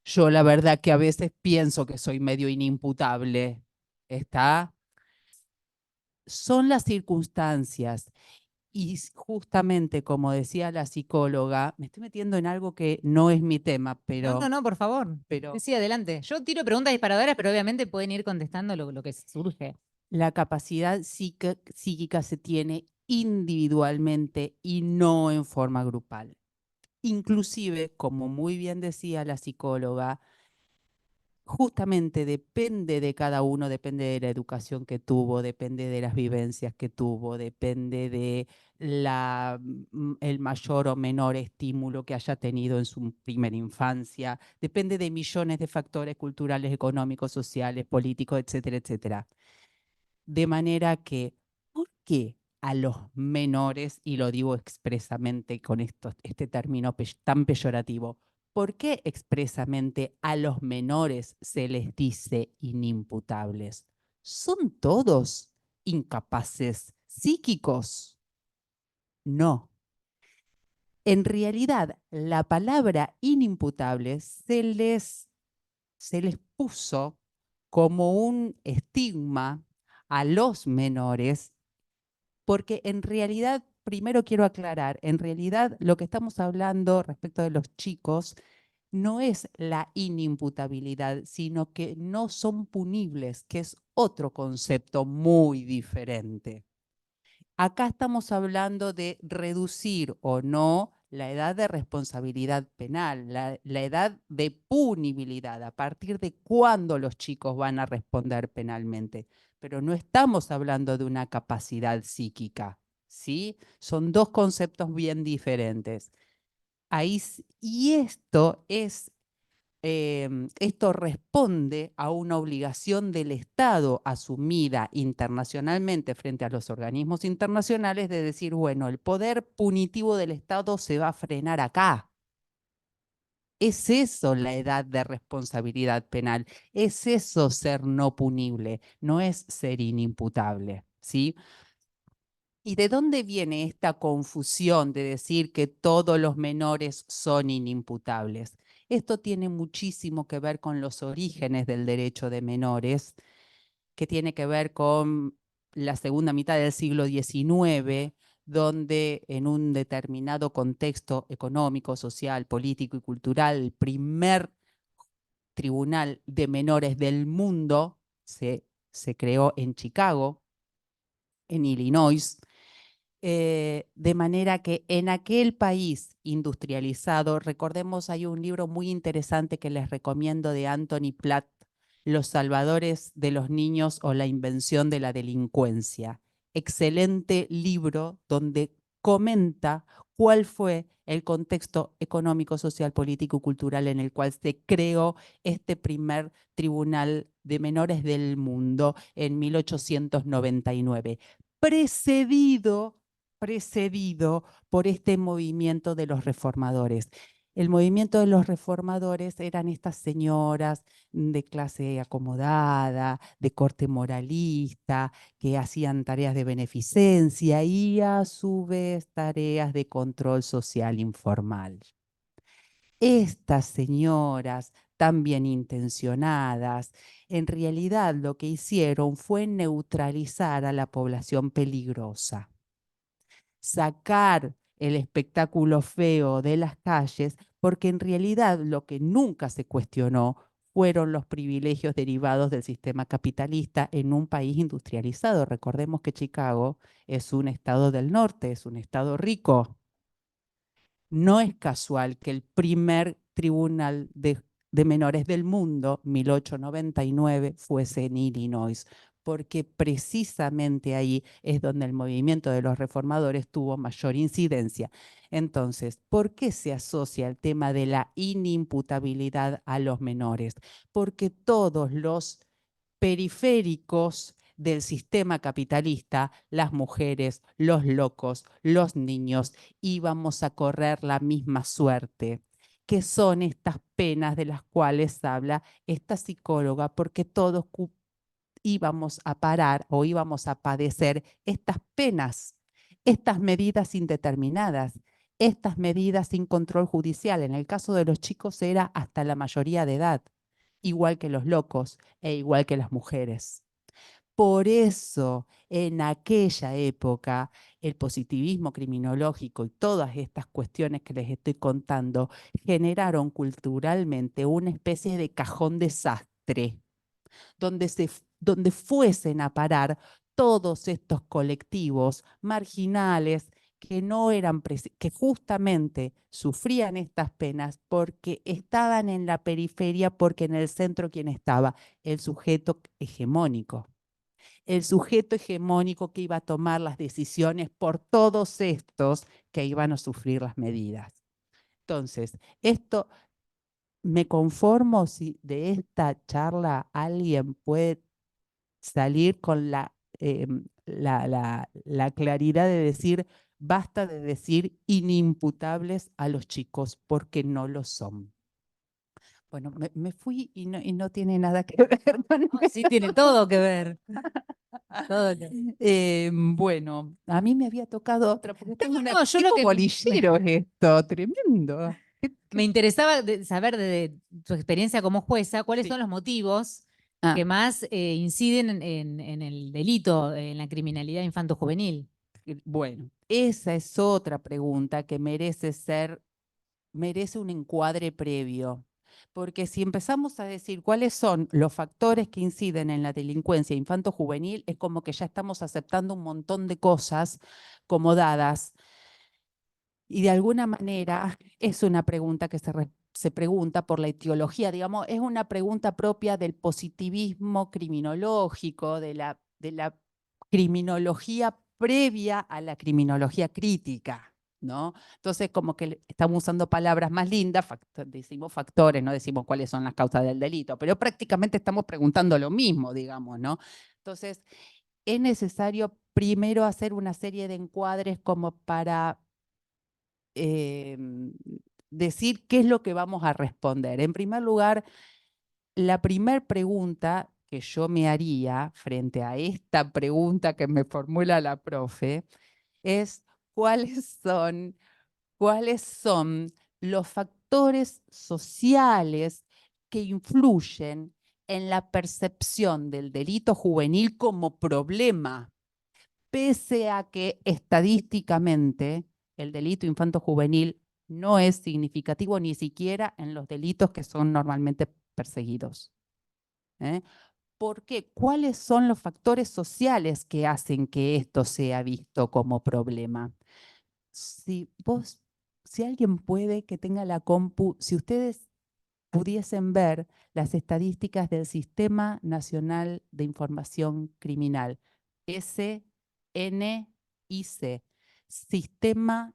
Yo la verdad que a veces pienso que soy medio inimputable. ¿Está? Son las circunstancias. Y justamente como decía la psicóloga, me estoy metiendo en algo que no es mi tema, No, por favor. pero Sí, adelante. Yo tiro preguntas disparadoras, pero obviamente pueden ir contestando lo que surge. la capacidad psíquica se tiene individualmente y no en forma grupal. Inclusive, como muy bien decía la psicóloga, justamente depende de cada uno, depende de la educación que tuvo, depende de las vivencias que tuvo, depende de el mayor o menor estímulo que haya tenido en su primera infancia, depende de millones de factores culturales, económicos, sociales, políticos, etcétera, etcétera. De manera que, ¿por qué a los menores, y lo digo expresamente con este término tan peyorativo, ¿por qué expresamente a los menores se les dice inimputables? ¿Son todos incapaces psíquicos? No. En realidad, la palabra inimputable se les puso como un estigma a los menores, porque en realidad, primero quiero aclarar, en realidad lo que estamos hablando respecto de los chicos no es la inimputabilidad, sino que no son punibles, que es otro concepto muy diferente. Acá estamos hablando de reducir o no la edad de responsabilidad penal, la edad de punibilidad, a partir de cuándo los chicos van a responder penalmente. Pero no estamos hablando de una capacidad psíquica, ¿sí? Son dos conceptos bien diferentes. Y esto responde a una obligación del Estado asumida internacionalmente frente a los organismos internacionales de decir, bueno, el poder punitivo del Estado se va a frenar acá. Es eso la edad de responsabilidad penal, es eso ser no punible, no es ser inimputable, ¿sí? ¿Y de dónde viene esta confusión de decir que todos los menores son inimputables? Esto tiene muchísimo que ver con los orígenes del derecho de menores, que tiene que ver con la segunda mitad del siglo XIX, donde en un determinado contexto económico, social, político y cultural, el primer tribunal de menores del mundo se creó en Chicago, en Illinois, de manera que en aquel país industrializado, recordemos, hay un libro muy interesante que les recomiendo de Anthony Platt, Los Salvadores de los Niños o la Invención de la Delincuencia. Excelente libro donde comenta cuál fue el contexto económico, social, político y cultural en el cual se creó este primer tribunal de Menores del Mundo en 1899, precedido por este movimiento de los reformadores. El movimiento de los reformadores eran estas señoras de clase acomodada, de corte moralista, que hacían tareas de beneficencia y a su vez tareas de control social informal. Estas señoras, tan bien intencionadas, en realidad lo que hicieron fue neutralizar a la población peligrosa, sacar el espectáculo feo de las calles, porque en realidad lo que nunca se cuestionó fueron los privilegios derivados del sistema capitalista en un país industrializado. Recordemos que Chicago es un estado del norte, es un estado rico. No es casual que el primer tribunal de menores del mundo, 1899, fuese en Illinois, porque precisamente ahí es donde el movimiento de los reformadores tuvo mayor incidencia. Entonces, ¿por qué se asocia el tema de la inimputabilidad a los menores? Porque todos los periféricos del sistema capitalista, las mujeres, los locos, los niños, íbamos a correr la misma suerte, que son estas penas de las cuales habla esta psicóloga, porque todos íbamos a parar o íbamos a padecer estas penas, estas medidas indeterminadas, estas medidas sin control judicial. En el caso de los chicos era hasta la mayoría de edad, igual que los locos e igual que las mujeres. Por eso, en aquella época, el positivismo criminológico y todas estas cuestiones que les estoy contando generaron culturalmente una especie de cajón desastre, donde fuesen a parar todos estos colectivos marginales que no eran que justamente sufrían estas penas porque estaban en la periferia, porque en el centro ¿quién estaba? El sujeto hegemónico. El sujeto hegemónico que iba a tomar las decisiones por todos estos que iban a sufrir las medidas. Entonces, esto me conformo si de esta charla alguien puede salir con la claridad de decir, basta de decir inimputables a los chicos porque no lo son. Bueno, me fui y no tiene nada que ver con Sí, tiene todo que ver. Todo que- bueno, a mí me había tocado otra, porque tengo una, No, yo qué lo que bolillero esto, tremendo. me interesaba saber de tu experiencia como jueza, cuáles Sí. son los motivos Ah. que más inciden en el delito, en la criminalidad infanto-juvenil. Bueno, esa es otra pregunta que merece un encuadre previo. Porque si empezamos a decir cuáles son los factores que inciden en la delincuencia infanto-juvenil, es como que ya estamos aceptando un montón de cosas como dadas. Y de alguna manera es una pregunta que se pregunta por la etiología, digamos, es una pregunta propia del positivismo criminológico, de la criminología previa a la criminología crítica, ¿no? Entonces, como que estamos usando palabras más lindas, decimos factores, no decimos cuáles son las causas del delito, pero prácticamente estamos preguntando lo mismo, digamos, ¿no? Entonces, es necesario primero hacer una serie de encuadres como para decir qué es lo que vamos a responder. En primer lugar, la primera pregunta que yo me haría frente a esta pregunta que me formula la profe es cuáles son los factores sociales que influyen en la percepción del delito juvenil como problema, pese a que estadísticamente el delito infanto-juvenil no es significativo ni siquiera en los delitos que son normalmente perseguidos. ¿Por qué? ¿Cuáles son los factores sociales que hacen que esto sea visto como problema? Si alguien puede que tenga la compu, si ustedes pudiesen ver las estadísticas del Sistema Nacional de Información Criminal, SNIC, Sistema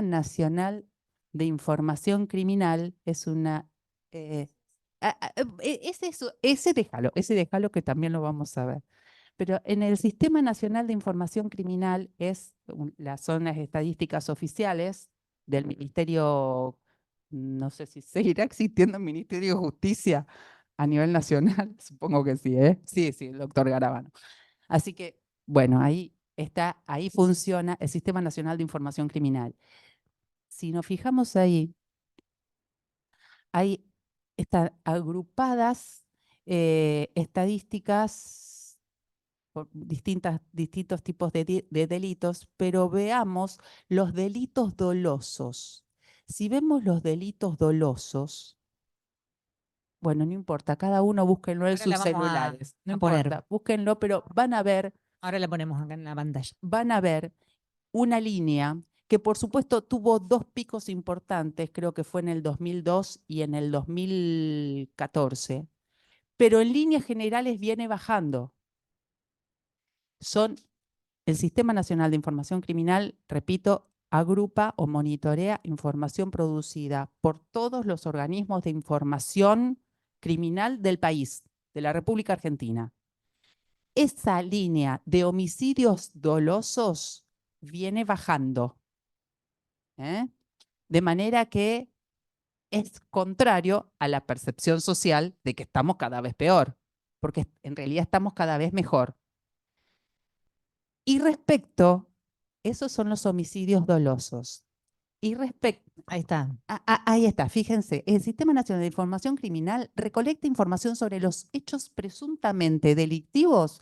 Nacional de Información Criminal, es una ese déjalo que también lo vamos a ver. Pero en el Sistema Nacional de Información Criminal son las estadísticas oficiales del Ministerio, no sé si seguirá existiendo el Ministerio de Justicia a nivel nacional, supongo que sí, ¿eh? Sí, el doctor Garabano. Así que, bueno, ahí está, ahí funciona el Sistema Nacional de Información Criminal. Si nos fijamos ahí están agrupadas estadísticas por distintos tipos de delitos, pero veamos los delitos dolosos. Si vemos los delitos dolosos, bueno, no importa, cada uno búsquenlo en Ahora la sus vamos celulares, no a poner. importa, búsquenlo, pero van a ver Ahora la ponemos acá en la pantalla. una línea que por supuesto tuvo dos picos importantes, creo que fue en el 2002 y en el 2014, pero en líneas generales viene bajando. El Sistema Nacional de Información Criminal, repito, agrupa o monitorea información producida por todos los organismos de información criminal del país, de la República Argentina. Esa línea de homicidios dolosos viene bajando, ¿eh? De manera que es contrario a la percepción social de que estamos cada vez peor, porque en realidad estamos cada vez mejor. Y esos son los homicidios dolosos. Y Ahí está. ahí está, fíjense, el Sistema Nacional de Información Criminal recolecta información sobre los hechos presuntamente delictivos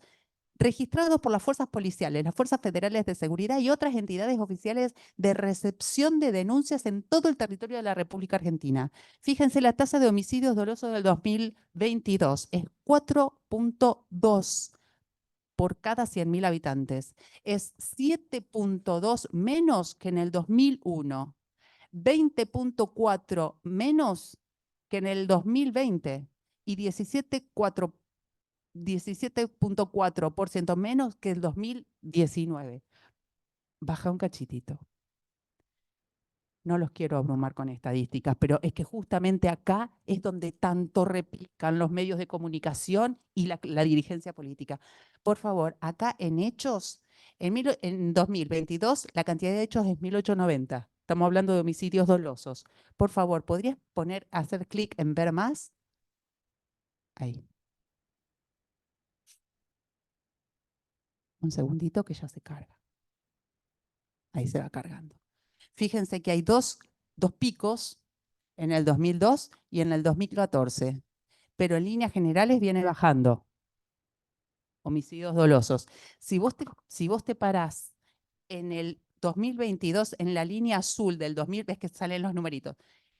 registrados por las fuerzas policiales, las fuerzas federales de seguridad y otras entidades oficiales de recepción de denuncias en todo el territorio de la República Argentina. Fíjense, la tasa de homicidios dolosos del 2022 es 4.2 por cada 100.000 habitantes. Es 7.2 menos que en el 2001, 20.4 menos que en el 2020 y 17.4% menos que el 2019. Baja un cachitito. No los quiero abrumar con estadísticas, pero es que justamente acá es donde tanto replican los medios de comunicación y la dirigencia política. Por favor, acá en hechos, en 2022 la cantidad de hechos es 1890. Estamos hablando de homicidios dolosos. Por favor, ¿podrías hacer clic en ver más? Ahí. Un segundito que ya se carga. Ahí se va cargando. Fíjense que hay dos picos en el 2002 y en el 2014, pero en líneas generales viene bajando. Homicidios dolosos. Si vos te parás en el 2022, en la línea azul del 2000, ves que salen los numeritos,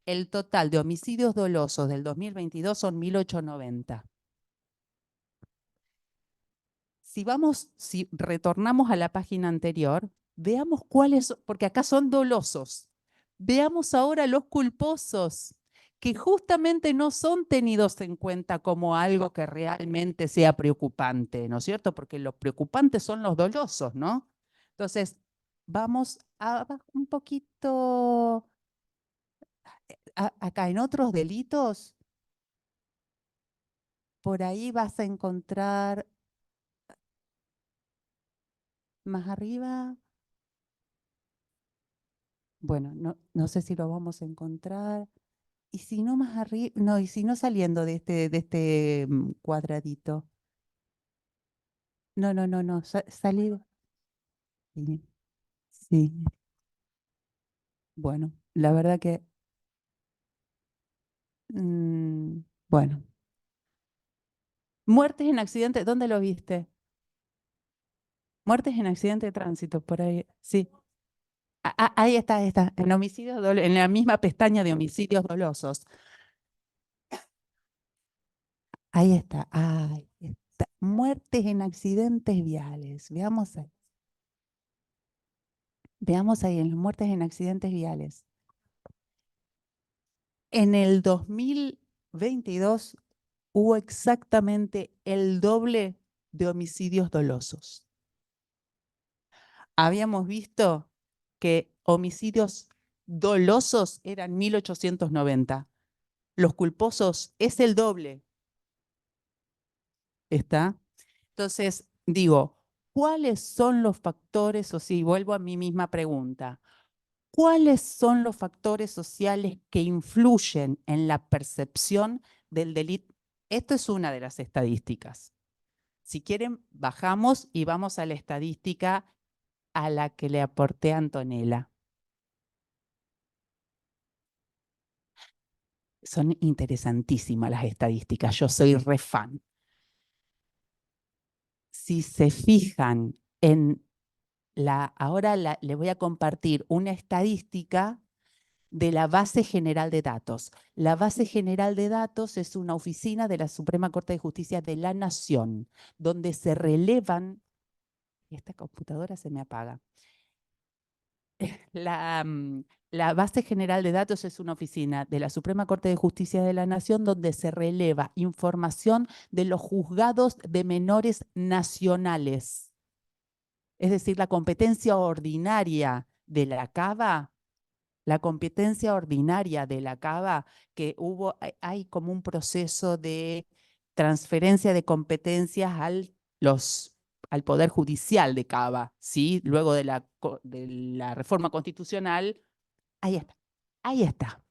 el total de homicidios dolosos del 2022 son 1890. Si retornamos a la página anterior, veamos cuáles, porque acá son dolosos. Veamos ahora los culposos, que justamente no son tenidos en cuenta como algo que realmente sea preocupante, ¿no es cierto? Porque lo preocupante son los dolosos, ¿no? Entonces, vamos a un poquito acá en otros delitos. Por ahí vas a encontrar más arriba. Bueno, no sé si lo vamos a encontrar. Y si no más arriba, no, y si no saliendo de este cuadradito. No, salir. Sí, sí. Bueno, la verdad que, bueno. Muertes en accidente, ¿dónde lo viste? Muertes en accidente de tránsito, por ahí, sí. Ahí está, en homicidios, en la misma pestaña de homicidios dolosos. Ahí está, ahí está. Muertes en accidentes viales. Veamos ahí. Veamos ahí en las muertes en accidentes viales. En el 2022 hubo exactamente el doble de homicidios dolosos. Habíamos visto que homicidios dolosos eran 1890. los culposos es el doble. ¿Está? Entonces, digo, ¿cuáles son los factores, o si vuelvo a mi misma pregunta, cuáles son los factores sociales que influyen en la percepción del delito? Esto es una de las estadísticas. Si quieren, bajamos y vamos a la estadística a la que le aporté a Antonella. Son interesantísimas las estadísticas, yo soy re fan. Si se fijan en ahora le voy a compartir una estadística de la Base General de Datos. La Base General de Datos es una oficina de la Suprema Corte de Justicia de la Nación, donde se relevan, esta computadora se me apaga. La Base General de Datos es una oficina de la Suprema Corte de Justicia de la Nación donde se releva información de los juzgados de menores nacionales. Es decir, la competencia ordinaria de la CABA, que hay como un proceso de transferencia de competencias al Poder Judicial de CABA, ¿sí? Luego de la reforma constitucional, ahí está.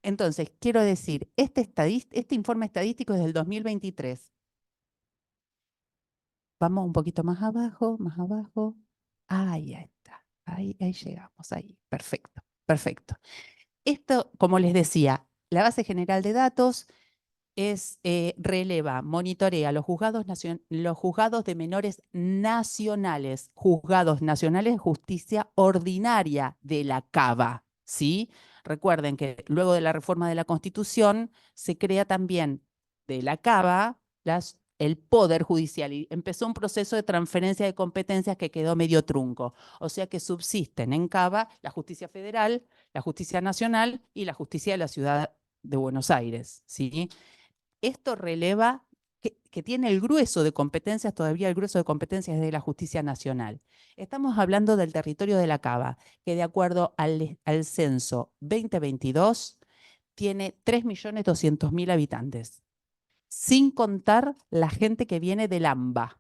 Entonces, quiero decir, este informe estadístico es del 2023. Vamos un poquito más abajo, más abajo. Ahí está, ahí llegamos, ahí. Perfecto, perfecto. Esto, como les decía, la base general de datos releva, monitorea los juzgados de menores nacionales, juzgados nacionales de justicia ordinaria de la CABA, ¿sí? Recuerden que luego de la reforma de la Constitución se crea también de la CABA el Poder Judicial y empezó un proceso de transferencia de competencias que quedó medio trunco. O sea que subsisten en CABA la justicia federal, la justicia nacional y la justicia de la ciudad de Buenos Aires, ¿sí? Esto releva que tiene el grueso de competencias, todavía el grueso de competencias de la justicia nacional. Estamos hablando del territorio de la CABA, que de acuerdo al censo 2022 tiene 3.200.000 habitantes, sin contar la gente que viene del AMBA.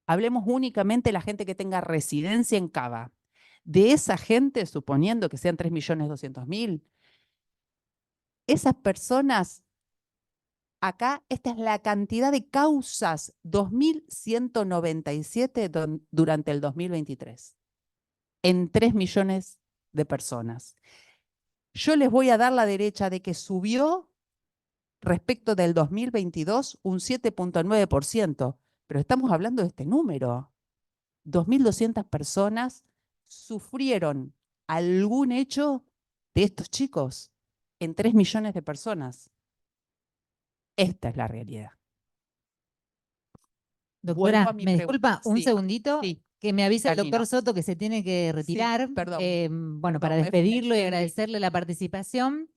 Hablemos únicamente de la gente que tenga residencia en CABA. De esa gente, suponiendo que sean 3.200.000, esas personas, acá esta es la cantidad de causas, 2.197 durante el 2023, en 3 millones de personas. Yo les voy a dar la derecha de que subió respecto del 2022 un 7.9%, pero estamos hablando de este número. 2.200 personas sufrieron algún hecho de estos chicos en 3 millones de personas. Esta es la realidad. Doctora, me disculpa un Sí, segundito, sí, que me avisa el Janina. doctor Soto que se tiene que retirar. perdón, Bueno, para perdón, me despedirlo y extendí. agradecerle la participación,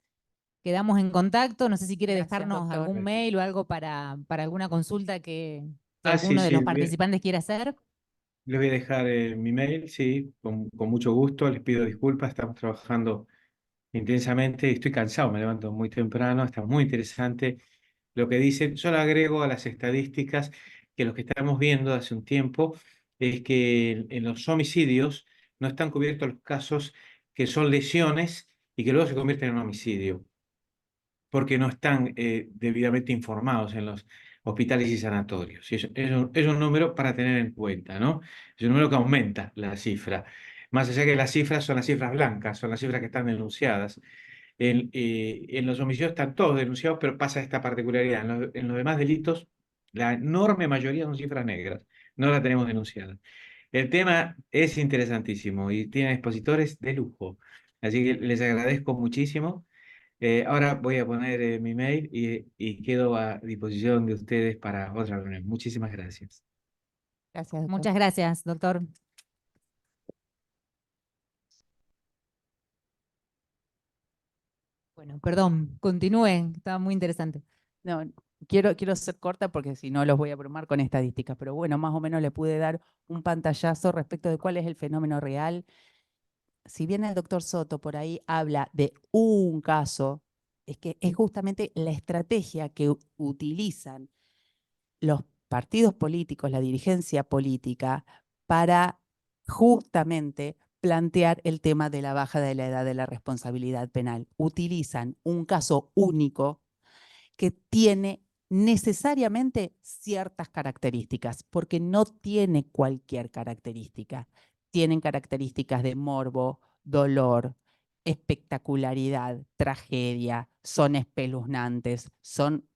quedamos en contacto. No sé si quiere Gracias, dejarnos doctor. algún mail o algo para alguna consulta que Sí, alguno de sí, los participantes quiera hacer. les voy a dejar mi mail, sí, con mucho gusto. Les pido disculpas, estamos trabajando intensamente y estoy cansado, me levanto muy temprano, está muy interesante lo que dicen. Solo agrego a las estadísticas que lo que estamos viendo hace un tiempo es que en los homicidios no están cubiertos los casos que son lesiones y que luego se convierten en homicidio, porque no están debidamente informados en los hospitales y sanatorios. Y es un número para tener en cuenta, ¿no? Es un número que aumenta la cifra. Más allá que las cifras son las cifras blancas, son las cifras que están denunciadas. En los homicidios están todos denunciados, pero pasa esta particularidad. En los demás delitos, la enorme mayoría son cifras negras. No la tenemos denunciada. El tema es interesantísimo y tiene expositores de lujo. Así que les agradezco muchísimo. Ahora voy a poner mi mail y quedo a disposición de ustedes para otra reunión. Muchísimas gracias. Gracias, doctor. Muchas gracias, doctor. Bueno, perdón, continúen, estaba muy interesante. No, quiero ser corta porque si no los voy a abrumar con estadísticas, pero bueno, más o menos le pude dar un pantallazo respecto de cuál es el fenómeno real. Si bien el doctor Soto por ahí habla de un caso, es que es justamente la estrategia que utilizan los partidos políticos, la dirigencia política, para justamente plantear el tema de la baja de la edad de la responsabilidad penal. Utilizan un caso único que tiene necesariamente ciertas características, porque no tiene cualquier característica. Tienen características de morbo, dolor, espectacularidad, tragedia, son espeluznantes, son...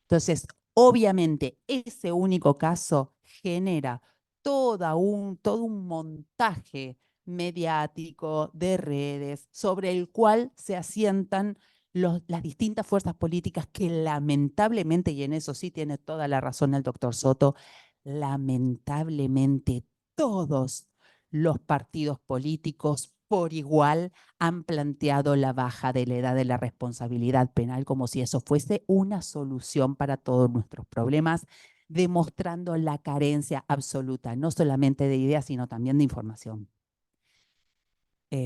Entonces, obviamente, ese único caso genera todo un montaje mediático de redes sobre el cual se asientan las distintas fuerzas políticas que lamentablemente, y en eso sí tiene toda la razón el doctor Soto, lamentablemente todos los partidos políticos por igual han planteado la baja de la edad de la responsabilidad penal como si eso fuese una solución para todos nuestros problemas, demostrando la carencia absoluta, no solamente de ideas, sino también de información.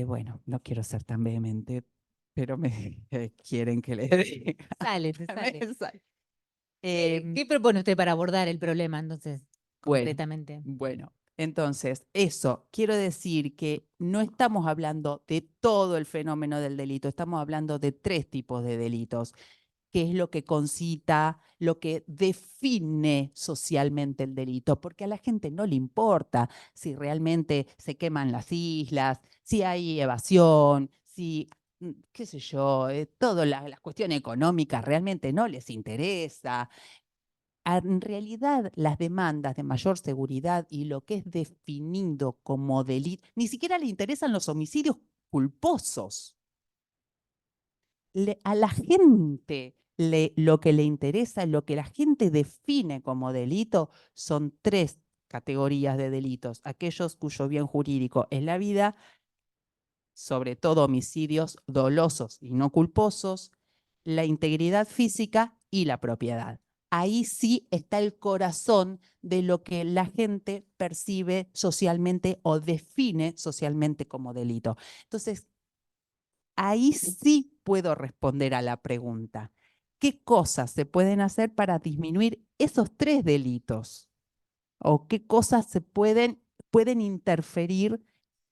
Bueno, no quiero ser tan vehemente, pero me quieren que le diga. Sale, te sale. sale. ¿Qué propone usted para abordar el problema, entonces, Bueno, concretamente? Bueno, entonces, eso, quiero decir que no estamos hablando de todo el fenómeno del delito, estamos hablando de 3 tipos de delitos, que es lo que concita, lo que define socialmente el delito, porque a la gente no le importa si realmente se queman las islas, si hay evasión, si, qué sé yo, todas las cuestiones económicas realmente no les interesa. En realidad, las demandas de mayor seguridad y lo que es definido como delito, ni siquiera le interesan los homicidios culposos. A la gente lo que le interesa, lo que la gente define como delito, son 3 categorías de delitos. Aquellos cuyo bien jurídico es la vida, sobre todo homicidios dolosos y no culposos, la integridad física y la propiedad. Ahí sí está el corazón de lo que la gente percibe socialmente o define socialmente como delito. Entonces, ahí sí puedo responder a la pregunta. ¿Qué cosas se pueden hacer para disminuir esos 3 delitos? ¿O qué cosas pueden interferir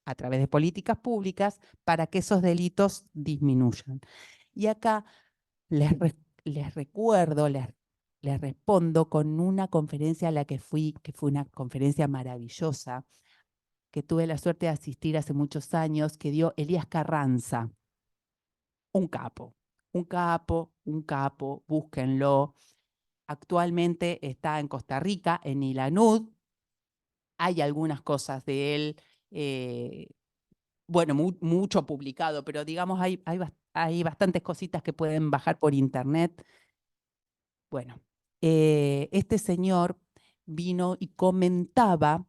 a través de políticas públicas para que esos delitos disminuyan? Y acá les recuerdo, les respondo con una conferencia a la que fui, que fue una conferencia maravillosa, que tuve la suerte de asistir hace muchos años, que dio Elías Carranza, un capo, un capo, un capo, búsquenlo. Actualmente está en Costa Rica, en Ilanud. Hay algunas cosas de él, bueno, mucho publicado, pero digamos hay bastantes cositas que pueden bajar por internet. Bueno, este señor vino y comentaba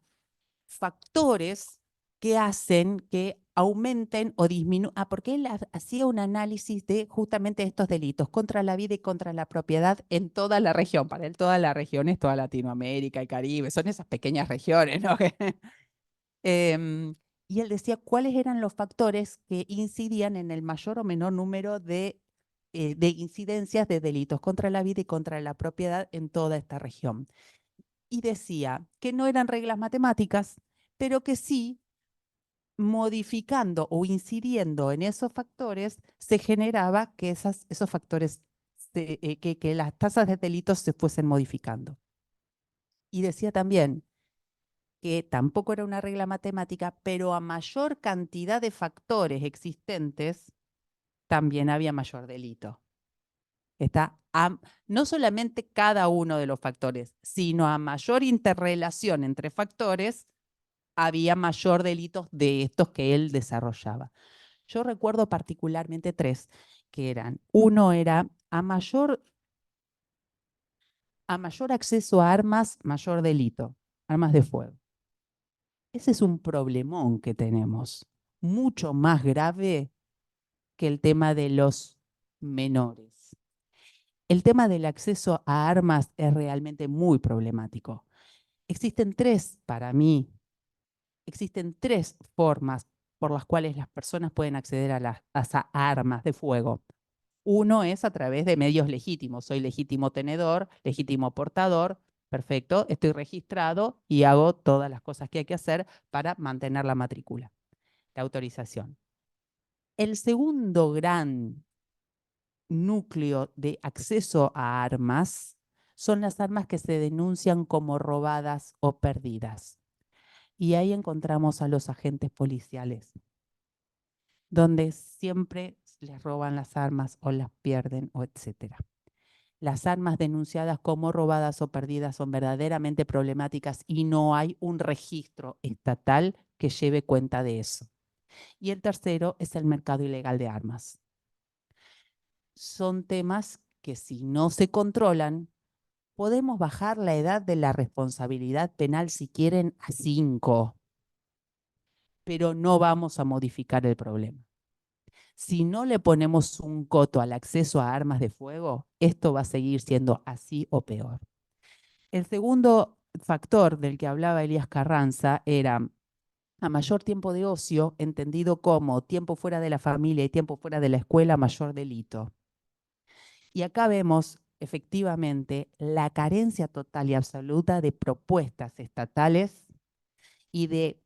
factores que hacen que aumenten o disminuyan, porque él hacía un análisis de justamente estos delitos contra la vida y contra la propiedad en toda la región. Para él toda la región es toda Latinoamérica y Caribe, son esas pequeñas regiones, ¿no? Y él decía cuáles eran los factores que incidían en el mayor o menor número de incidencias de delitos contra la vida y contra la propiedad en toda esta región. Y decía que no eran reglas matemáticas, pero que sí, modificando o incidiendo en esos factores, se generaba que esos factores, que las tasas de delitos se fuesen modificando. Y decía también que tampoco era una regla matemática, pero a mayor cantidad de factores existentes, también había mayor delito. No solamente cada uno de los factores, sino a mayor interrelación entre factores, había mayor delitos de estos que él desarrollaba. Yo recuerdo particularmente 3, que eran, uno era a mayor acceso a armas, mayor delito, armas de fuego. Ese es un problemón que tenemos, mucho más grave que el tema de los menores. El tema del acceso a armas es realmente muy problemático. Existen 3, para mí, existen 3 formas por las cuales las personas pueden acceder a las armas de fuego. Uno es a través de medios legítimos. Soy legítimo tenedor, legítimo portador, perfecto, estoy registrado y hago todas las cosas que hay que hacer para mantener la matrícula, la autorización. El segundo gran núcleo de acceso a armas son las armas que se denuncian como robadas o perdidas. Y ahí encontramos a los agentes policiales, donde siempre les roban las armas o las pierden, o etcétera. Las armas denunciadas como robadas o perdidas son verdaderamente problemáticas y no hay un registro estatal que lleve cuenta de eso. Y el tercero es el mercado ilegal de armas. Son temas que si no se controlan, podemos bajar la edad de la responsabilidad penal si quieren a 5, pero no vamos a modificar el problema. Si no le ponemos un coto al acceso a armas de fuego, esto va a seguir siendo así o peor. El segundo factor del que hablaba Elías Carranza era a mayor tiempo de ocio, entendido como tiempo fuera de la familia y tiempo fuera de la escuela, mayor delito. Y acá vemos efectivamente la carencia total y absoluta de propuestas estatales y de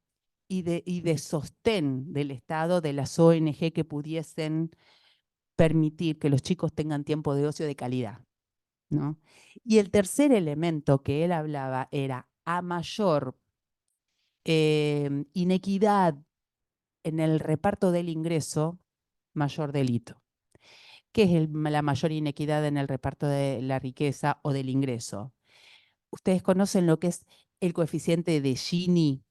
sostén del Estado, de las ONG que pudiesen permitir que los chicos tengan tiempo de ocio de calidad, ¿no? Y el tercer elemento que él hablaba era a mayor inequidad en el reparto del ingreso, mayor delito. ¿Qué es la mayor inequidad en el reparto de la riqueza o del ingreso? Ustedes conocen lo que es el coeficiente de Gini.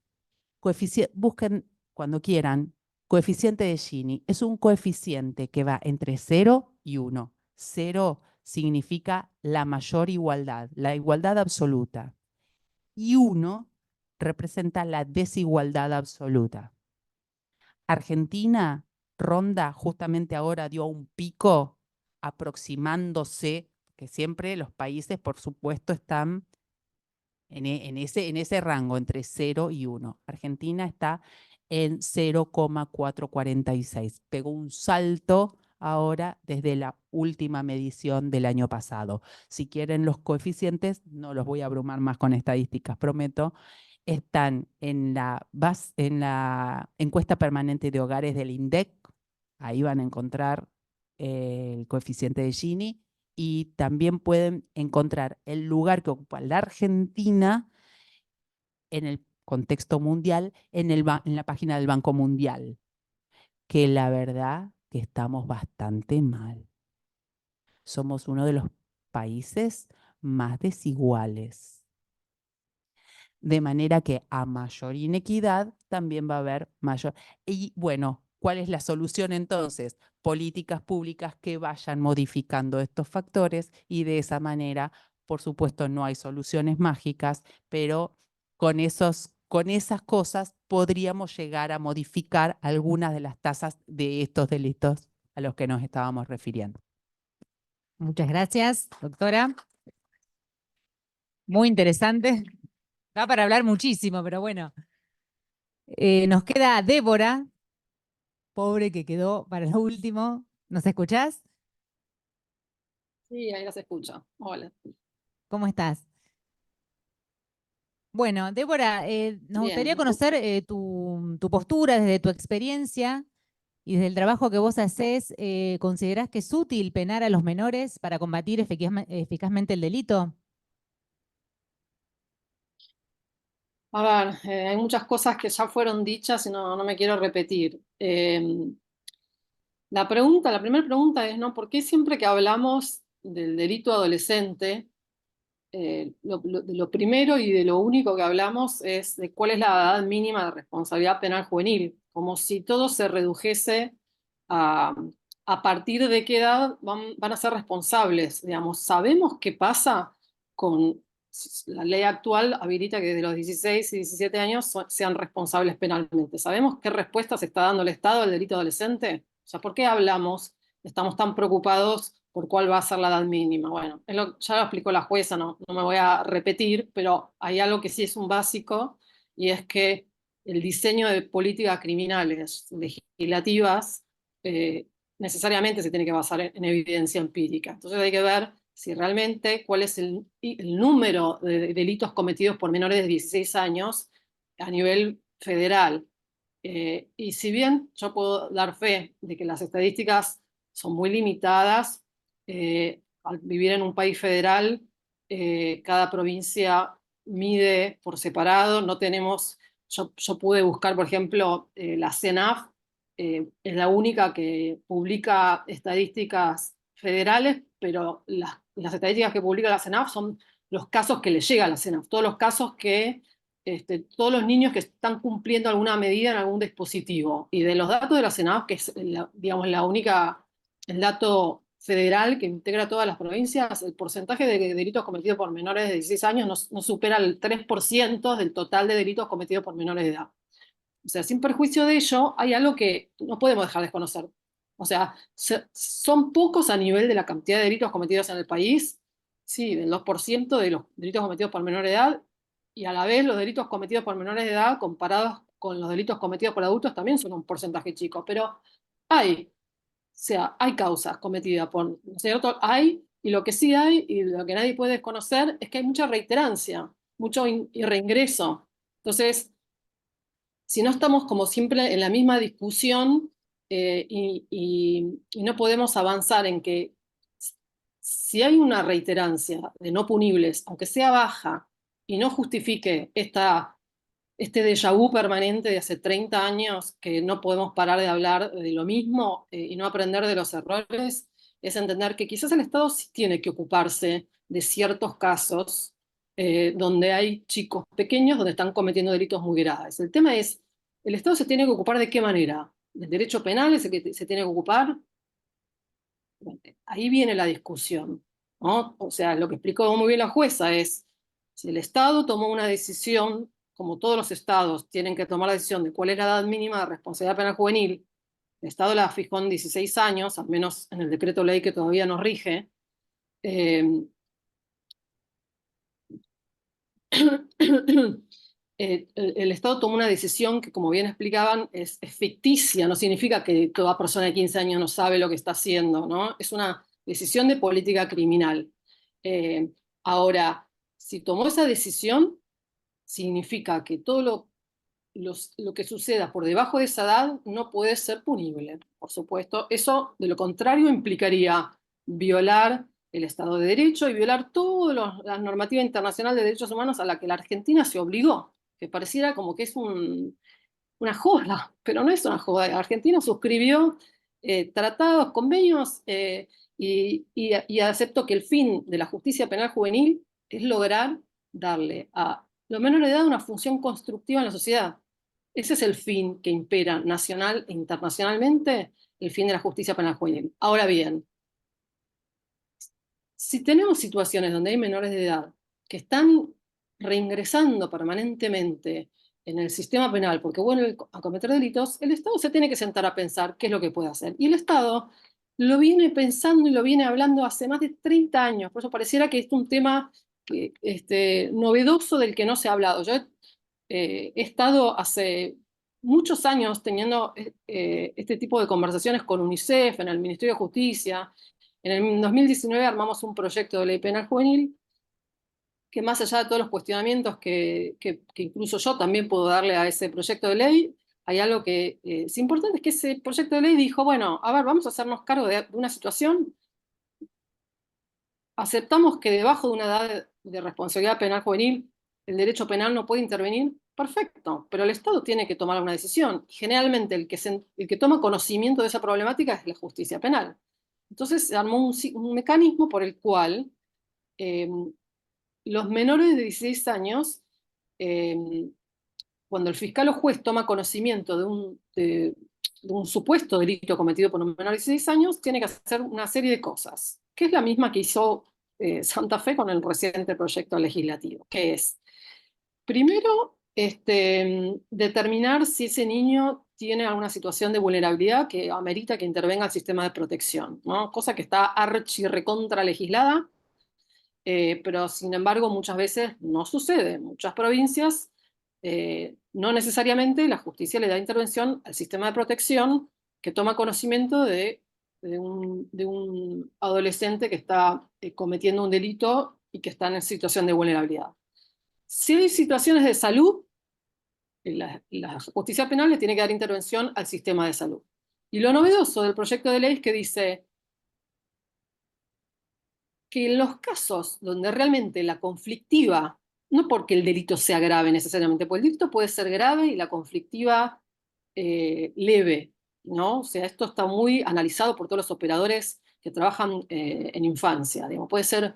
Busquen cuando quieran, coeficiente de Gini. Es un coeficiente que va entre 0 y 1. 0 significa la mayor igualdad, la igualdad absoluta. Y 1 representa la desigualdad absoluta. Argentina ronda, justamente ahora dio un pico aproximándose, que siempre los países, por supuesto, están en ese rango, entre 0 y 1. Argentina está en 0,446. Pegó un salto ahora desde la última medición del año pasado. Si quieren los coeficientes, no los voy a abrumar más con estadísticas, prometo. Están en la encuesta permanente de hogares del INDEC. Ahí van a encontrar el coeficiente de Gini. Y también pueden encontrar el lugar que ocupa la Argentina en el contexto mundial, en la página del Banco Mundial, que la verdad que estamos bastante mal. Somos uno de los países más desiguales. De manera que a mayor inequidad también va a haber mayor... Y bueno, ¿cuál es la solución entonces? Políticas públicas que vayan modificando estos factores y de esa manera, por supuesto, no hay soluciones mágicas, pero con esas cosas podríamos llegar a modificar algunas de las tasas de estos delitos a los que nos estábamos refiriendo. Muchas gracias, doctora. Muy interesante. Da para hablar muchísimo, pero bueno. Nos queda Débora, pobre que quedó para lo último. ¿Nos escuchás? Sí, ahí las escucho. Hola. ¿Cómo estás? Bueno, Débora, nos gustaría Bien. conocer tu postura desde tu experiencia y desde el trabajo que vos haces. ¿Considerás que es útil penar a los menores para combatir eficazmente el delito? A ver, hay muchas cosas que ya fueron dichas y no me quiero repetir. La primera pregunta es, ¿no? ¿Por qué siempre que hablamos del delito adolescente, de lo primero y de lo único que hablamos es de cuál es la edad mínima de responsabilidad penal juvenil? Como si todo se redujese a partir de qué edad van a ser responsables. Digamos, ¿sabemos qué pasa con la ley actual? Habilita que desde los 16 y 17 años sean responsables penalmente. ¿Sabemos qué respuesta se está dando el Estado al delito adolescente? O sea, ¿por qué estamos tan preocupados por cuál va a ser la edad mínima? Bueno, ya lo explicó la jueza, no me voy a repetir, pero hay algo que sí es un básico, y es que el diseño de políticas criminales legislativas necesariamente se tiene que basar en evidencia empírica. Entonces hay que ver si realmente cuál es el número de delitos cometidos por menores de 16 años a nivel federal. Y si bien yo puedo dar fe de que las estadísticas son muy limitadas, al vivir en un país federal, cada provincia mide por separado, no tenemos, yo pude buscar, por ejemplo, la CENAF, es la única que publica estadísticas federales, pero las estadísticas que publica la CENAF son los casos que le llega a la CENAF, todos los casos que todos los niños que están cumpliendo alguna medida en algún dispositivo. Y de los datos de la CENAF, que es, digamos, el dato federal que integra todas las provincias, el porcentaje de delitos cometidos por menores de 16 años no supera el 3% del total de delitos cometidos por menores de edad. O sea, sin perjuicio de ello, hay algo que no podemos dejar de desconocer. O sea, son pocos a nivel de la cantidad de delitos cometidos en el país, sí, del 2% de los delitos cometidos por menores de edad, y a la vez los delitos cometidos por menores de edad comparados con los delitos cometidos por adultos también son un porcentaje chico, pero hay, o sea, hay causas cometidas por, ¿no es cierto? Hay, y lo que sí hay, y lo que nadie puede desconocer, es que hay mucha reiterancia, mucho reingreso. Entonces, si no estamos como siempre en la misma discusión y no podemos avanzar en que si hay una reiterancia de no punibles, aunque sea baja, y no justifique este déjà vu permanente de hace 30 años que no podemos parar de hablar de lo mismo y no aprender de los errores, es entender que quizás el Estado sí tiene que ocuparse de ciertos casos donde hay chicos pequeños donde están cometiendo delitos muy graves. El tema es, ¿el Estado se tiene que ocupar de qué manera? ¿El derecho penal es el que se tiene que ocupar? Bueno, ahí viene la discusión, ¿no? O sea, lo que explicó muy bien la jueza es, si el Estado tomó una decisión, como todos los estados tienen que tomar la decisión de cuál es la edad mínima de responsabilidad penal juvenil, el Estado la fijó en 16 años, al menos en el decreto ley que todavía nos rige, el Estado tomó una decisión que, como bien explicaban, es ficticia, no significa que toda persona de 15 años no sabe lo que está haciendo, ¿no? Es una decisión de política criminal. Ahora, si tomó esa decisión, significa que todo lo que suceda por debajo de esa edad no puede ser punible, por supuesto. Eso, de lo contrario, implicaría violar el Estado de Derecho y violar toda la normativa internacional de derechos humanos a la que la Argentina se obligó, que pareciera como que es una joda, pero no es una joda. Argentina suscribió tratados, convenios y aceptó que el fin de la justicia penal juvenil es lograr darle a los menores de edad una función constructiva en la sociedad. Ese es el fin que impera nacional e internacionalmente, el fin de la justicia penal juvenil. Ahora bien, si tenemos situaciones donde hay menores de edad que están reingresando permanentemente en el sistema penal porque vuelven a cometer delitos, el Estado se tiene que sentar a pensar qué es lo que puede hacer. Y el Estado lo viene pensando y lo viene hablando hace más de 30 años. Por eso pareciera que es un tema novedoso del que no se ha hablado. Yo he estado hace muchos años teniendo este tipo de conversaciones con UNICEF, en el Ministerio de Justicia. En el 2019 armamos un proyecto de ley penal juvenil que, más allá de todos los cuestionamientos que incluso yo también puedo darle a ese proyecto de ley, hay algo que es importante, es que ese proyecto de ley dijo, bueno, a ver, vamos a hacernos cargo de una situación, aceptamos que debajo de una edad de responsabilidad penal juvenil el derecho penal no puede intervenir, perfecto, pero el Estado tiene que tomar una decisión. Generalmente el que toma conocimiento de esa problemática es la justicia penal. Entonces se armó un mecanismo por el cual los menores de 16 años, cuando el fiscal o juez toma conocimiento de un supuesto delito cometido por un menor de 16 años, tiene que hacer una serie de cosas, que es la misma que hizo Santa Fe con el reciente proyecto legislativo, que es, primero, determinar si ese niño tiene alguna situación de vulnerabilidad que amerita que intervenga el sistema de protección, ¿no? Cosa que está archi recontra legislada, pero sin embargo muchas veces no sucede. En muchas provincias no necesariamente la justicia le da intervención al sistema de protección que toma conocimiento de de un adolescente que está cometiendo un delito y que está en situación de vulnerabilidad. Si hay situaciones de salud, la justicia penal le tiene que dar intervención al sistema de salud. Y lo novedoso del proyecto de ley es que dice que en los casos donde realmente la conflictiva, no porque el delito sea grave necesariamente, porque el delito puede ser grave y la conflictiva leve, ¿no? O sea, esto está muy analizado por todos los operadores que trabajan en infancia. Digamos, puede ser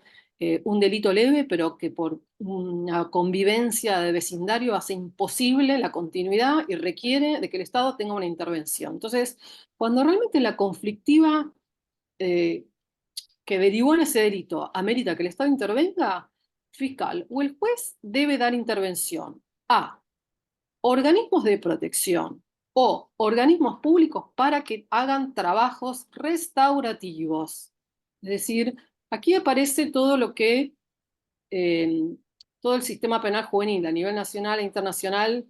un delito leve, pero que por una convivencia de vecindario hace imposible la continuidad y requiere de que el Estado tenga una intervención. Entonces, cuando realmente la conflictiva que derivó en ese delito amerita que el Estado intervenga, fiscal o el juez debe dar intervención a organismos de protección o organismos públicos para que hagan trabajos restaurativos. Es decir, aquí aparece todo lo que todo el sistema penal juvenil a nivel nacional e internacional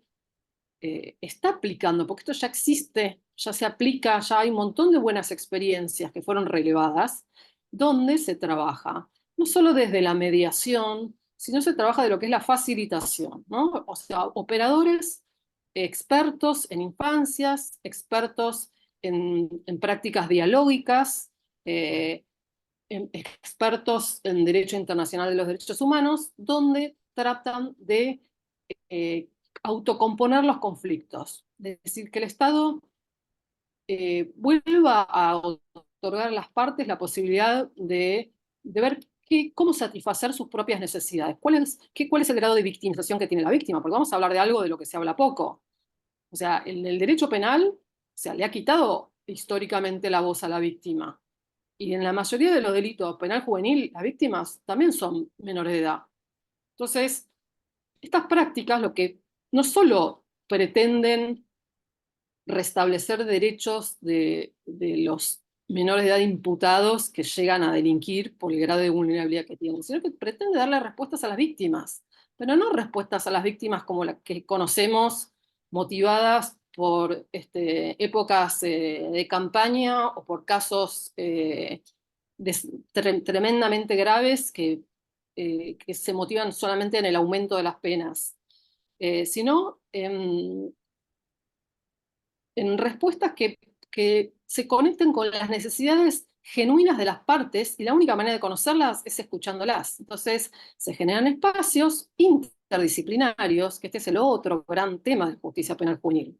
está aplicando, porque esto ya existe, ya se aplica, ya hay un montón de buenas experiencias que fueron relevadas, donde se trabaja, no solo desde la mediación, sino se trabaja de lo que es la facilitación, ¿no? O sea, operadores expertos en infancias, expertos en prácticas dialógicas, expertos en Derecho Internacional de los Derechos Humanos, donde tratan de autocomponer los conflictos. Es decir, que el Estado vuelva a otorgar a las partes la posibilidad de ver cómo satisfacer sus propias necesidades. ¿Cuál es el grado de victimización que tiene la víctima? Porque vamos a hablar de algo de lo que se habla poco. O sea, en el derecho penal, o sea, le ha quitado históricamente la voz a la víctima. Y en la mayoría de los delitos penal juvenil, las víctimas también son menores de edad. Entonces, estas prácticas lo que no solo pretenden restablecer derechos de los menores de edad imputados que llegan a delinquir por el grado de vulnerabilidad que tienen, sino que pretende darle respuestas a las víctimas, pero no respuestas a las víctimas como las que conocemos, motivadas por épocas de campaña o por casos tremendamente graves que se motivan solamente en el aumento de las penas, sino en respuestas que se conecten con las necesidades genuinas de las partes, y la única manera de conocerlas es escuchándolas. Entonces se generan espacios interdisciplinarios, que este es el otro gran tema de justicia penal juvenil.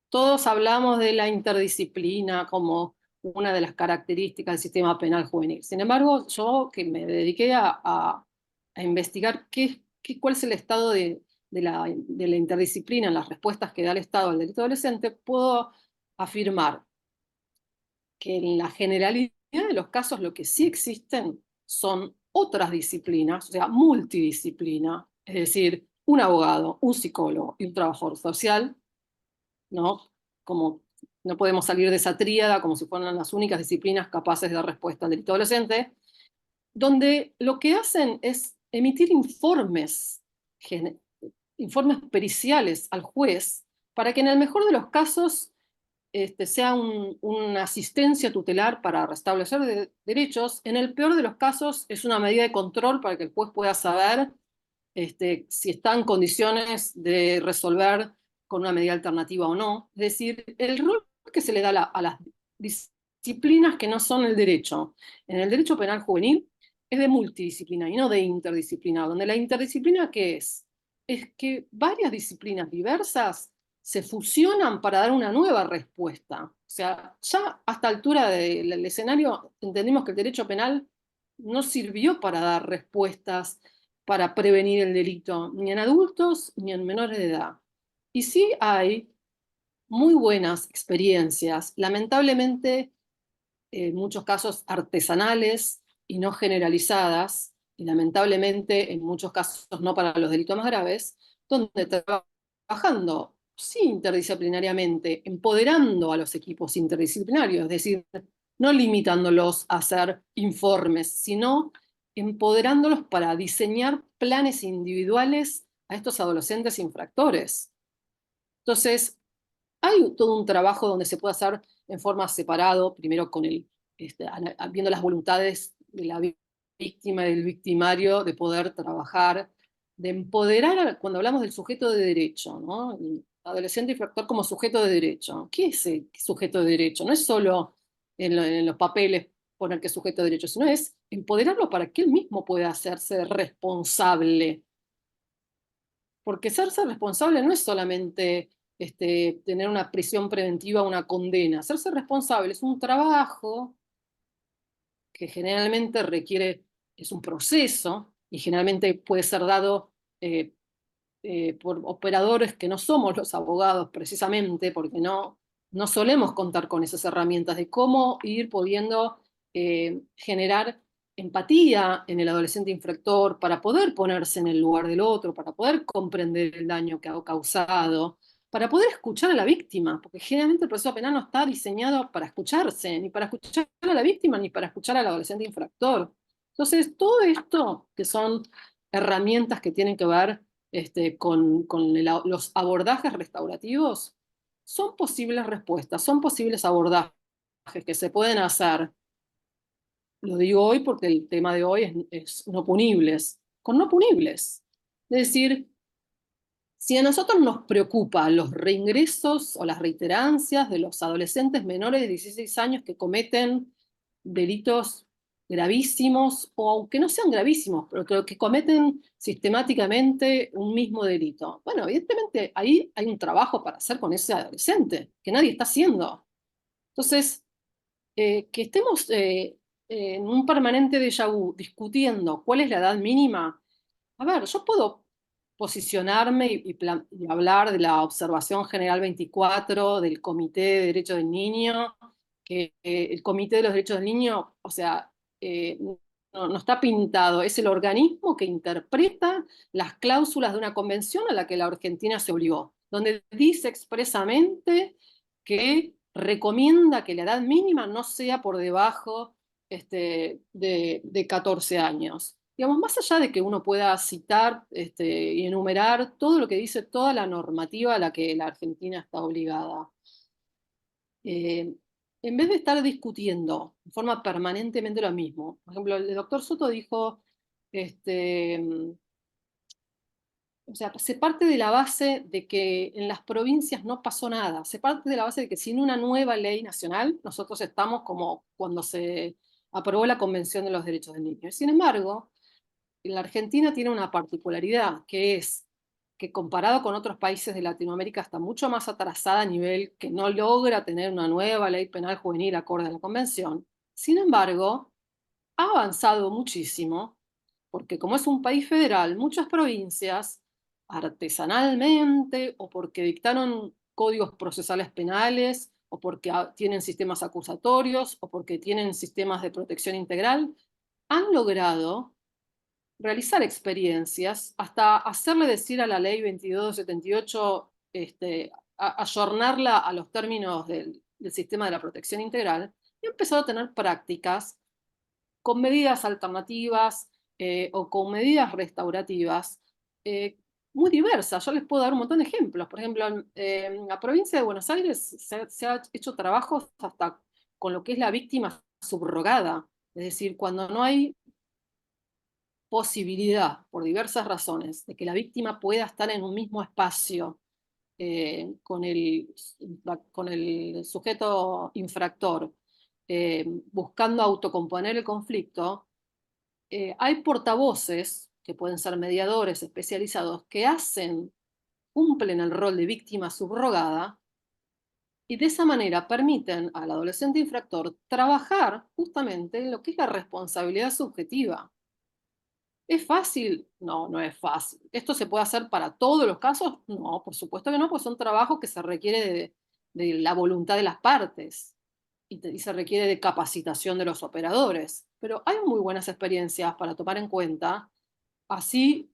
Todos hablamos de la interdisciplina como una de las características del sistema penal juvenil. Sin embargo, yo que me dediqué a investigar cuál es el estado de la interdisciplina en las respuestas que da el Estado al delito adolescente, puedo afirmar que en la generalidad de los casos lo que sí existen son otras disciplinas, o sea, multidisciplina, es decir, un abogado, un psicólogo y un trabajador social, ¿no? Como no podemos salir de esa tríada como si fueran las únicas disciplinas capaces de dar respuesta al delito adolescente, donde lo que hacen es emitir informes periciales al juez para que en el mejor de los casos sea una asistencia tutelar para restablecer derechos. En el peor de los casos es una medida de control para que el juez pueda saber si está en condiciones de resolver con una medida alternativa o no. Es decir, el rol que se le da a las disciplinas que no son el derecho. En el derecho penal juvenil es de multidisciplina y no de interdisciplina, donde la interdisciplina, ¿qué es? Es que varias disciplinas diversas se fusionan para dar una nueva respuesta. O sea, ya a esta altura del escenario entendimos que el derecho penal no sirvió para dar respuestas para prevenir el delito, ni en adultos ni en menores de edad. Y sí hay muy buenas experiencias, lamentablemente en muchos casos artesanales y no generalizadas, y lamentablemente en muchos casos no para los delitos más graves, donde trabajando sí interdisciplinariamente, empoderando a los equipos interdisciplinarios, es decir, no limitándolos a hacer informes, sino empoderándolos para diseñar planes individuales a estos adolescentes infractores. Entonces, hay todo un trabajo donde se puede hacer en forma separado, primero con el viendo las voluntades de la víctima y del victimario de poder trabajar, de empoderar, cuando hablamos del sujeto de derecho, ¿no? El adolescente infractor como sujeto de derecho. ¿Qué es el sujeto de derecho? No es solo en los papeles poner que es sujeto de derecho, sino es empoderarlo para que él mismo pueda hacerse responsable. Porque hacerse responsable no es solamente tener una prisión preventiva o una condena. Hacerse responsable es un trabajo que generalmente requiere, es un proceso, y generalmente puede ser dado por operadores que no somos los abogados precisamente, porque no solemos contar con esas herramientas de cómo ir pudiendo generar empatía en el adolescente infractor para poder ponerse en el lugar del otro, para poder comprender el daño que ha causado, para poder escuchar a la víctima, porque generalmente el proceso penal no está diseñado para escucharse, ni para escuchar a la víctima, ni para escuchar al adolescente infractor. Entonces, todo esto que son herramientas que tienen que ver con los abordajes restaurativos, son posibles respuestas, son posibles abordajes que se pueden hacer. Lo digo hoy porque el tema de hoy es no punibles, con no punibles. Es decir, si a nosotros nos preocupan los reingresos o las reiterancias de los adolescentes menores de 16 años que cometen delitos gravísimos, o aunque no sean gravísimos, pero que cometen sistemáticamente un mismo delito. Bueno, evidentemente ahí hay un trabajo para hacer con ese adolescente, que nadie está haciendo. Entonces, que estemos en un permanente déjà vu discutiendo cuál es la edad mínima. A ver, yo puedo posicionarme y hablar de la Observación General 24 del Comité de Derechos del Niño, que el Comité de los Derechos del Niño, o sea, no está pintado, es el organismo que interpreta las cláusulas de una convención a la que la Argentina se obligó, donde dice expresamente que recomienda que la edad mínima no sea por debajo de 14 años. Digamos, más allá de que uno pueda citar y enumerar todo lo que dice toda la normativa a la que la Argentina está obligada, en vez de estar discutiendo de forma permanentemente lo mismo, por ejemplo, el doctor Soto dijo, o sea, se parte de la base de que en las provincias no pasó nada, se parte de la base de que sin una nueva ley nacional, nosotros estamos como cuando se aprobó la Convención de los Derechos del Niño. Sin embargo, la Argentina tiene una particularidad, que es que comparado con otros países de Latinoamérica está mucho más atrasada a nivel que no logra tener una nueva ley penal juvenil acorde a la Convención. Sin embargo, ha avanzado muchísimo, porque como es un país federal, muchas provincias, artesanalmente, o porque dictaron códigos procesales penales, o porque tienen sistemas acusatorios, o porque tienen sistemas de protección integral, han logrado realizar experiencias, hasta hacerle decir a la ley 2278, ayornarla a los términos del sistema de la protección integral, y ha empezado a tener prácticas con medidas alternativas o con medidas restaurativas muy diversas. Yo les puedo dar un montón de ejemplos. Por ejemplo, en la provincia de Buenos Aires se ha hecho trabajos hasta con lo que es la víctima subrogada. Es decir, cuando no hay posibilidad, por diversas razones, de que la víctima pueda estar en un mismo espacio con el sujeto infractor, buscando autocomponer el conflicto, hay portavoces, que pueden ser mediadores especializados, que cumplen el rol de víctima subrogada, y de esa manera permiten al adolescente infractor trabajar justamente en lo que es la responsabilidad subjetiva. ¿Es fácil? No, no es fácil. ¿Esto se puede hacer para todos los casos? No, por supuesto que no, pues son trabajos que se requiere de la voluntad de las partes y se requiere de capacitación de los operadores. Pero hay muy buenas experiencias para tomar en cuenta, así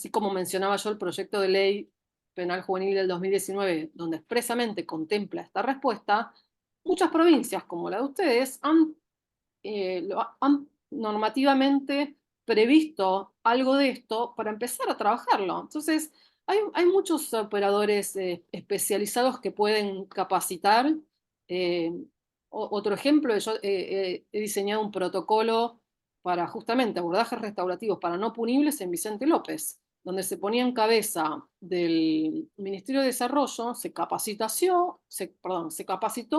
como mencionaba yo el proyecto de ley penal juvenil del 2019, donde expresamente contempla esta respuesta. Muchas provincias, como la de ustedes, han normativamente previsto algo de esto para empezar a trabajarlo. Entonces, hay muchos operadores especializados que pueden capacitar Otro ejemplo, yo he diseñado un protocolo para justamente abordajes restaurativos para no punibles en Vicente López, donde se ponía en cabeza del Ministerio de Desarrollo, se capacitó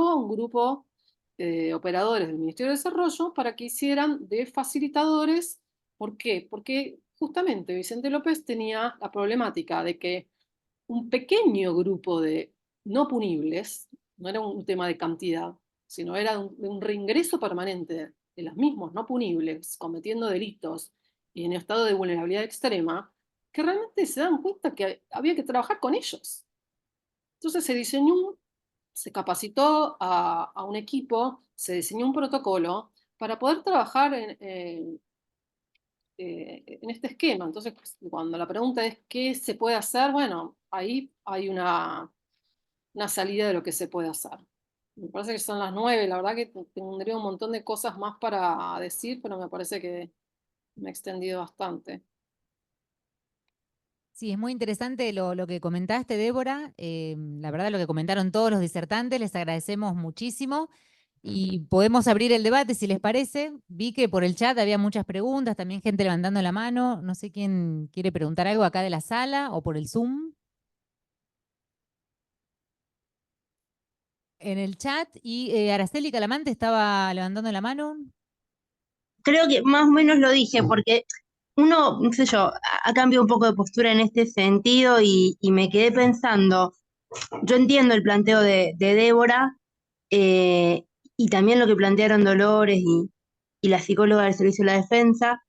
a un grupo de operadores del Ministerio de Desarrollo para que hicieran de facilitadores. ¿Por qué? Porque justamente Vicente López tenía la problemática de que un pequeño grupo de no punibles, no era un tema de cantidad, sino era de un reingreso permanente de los mismos no punibles cometiendo delitos y en estado de vulnerabilidad extrema, que realmente se dan cuenta que había que trabajar con ellos. Entonces se capacitó a un equipo, se diseñó un protocolo para poder trabajar en este esquema. Entonces, cuando la pregunta es ¿qué se puede hacer? Bueno, ahí hay una salida de lo que se puede hacer. Me parece que son las 9, la verdad que tendría un montón de cosas más para decir, pero me parece que me he extendido bastante. Sí, es muy interesante lo que comentaste, Débora. La verdad, lo que comentaron todos los disertantes, les agradecemos muchísimo. Y podemos abrir el debate, si les parece. Vi que por el chat había muchas preguntas, también gente levantando la mano. No sé quién quiere preguntar algo acá de la sala o por el Zoom. En el chat. Y Araceli Calamante estaba levantando la mano. Creo que más o menos lo dije, porque uno, no sé yo, ha cambiado un poco de postura en este sentido y me quedé pensando, yo entiendo el planteo de Débora y también lo que plantearon Dolores y la psicóloga del Servicio de la Defensa,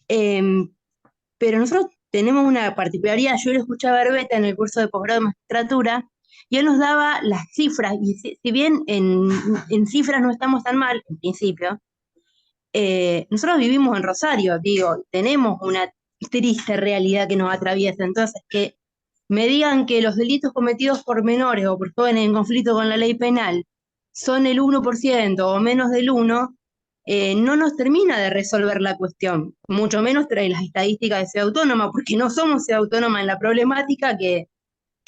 pero nosotros tenemos una particularidad, yo lo escuché a Berbeta en el curso de posgrado de magistratura, y él nos daba las cifras, y si bien en cifras no estamos tan mal, en principio, nosotros vivimos en Rosario, digo, tenemos una triste realidad que nos atraviesa, entonces que me digan que los delitos cometidos por menores o por jóvenes en conflicto con la ley penal son el 1% o menos del 1%, no nos termina de resolver la cuestión, mucho menos trae las estadísticas de Ciudad Autónoma, porque no somos Ciudad Autónoma en la problemática que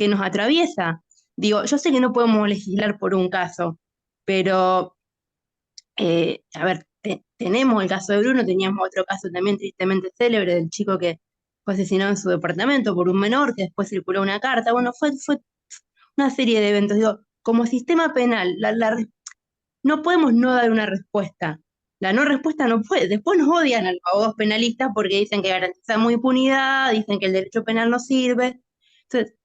nos atraviesa. Digo, yo sé que no podemos legislar por un caso, pero, a ver, tenemos el caso de Bruno, teníamos otro caso también tristemente célebre del chico que fue asesinado en su departamento por un menor, que después circuló una carta. Bueno, fue una serie de eventos. Digo, como sistema penal, no podemos no dar una respuesta. La no respuesta no puede. Después nos odian a los abogados penalistas porque dicen que garantizamos impunidad, dicen que el derecho penal no sirve. Entonces,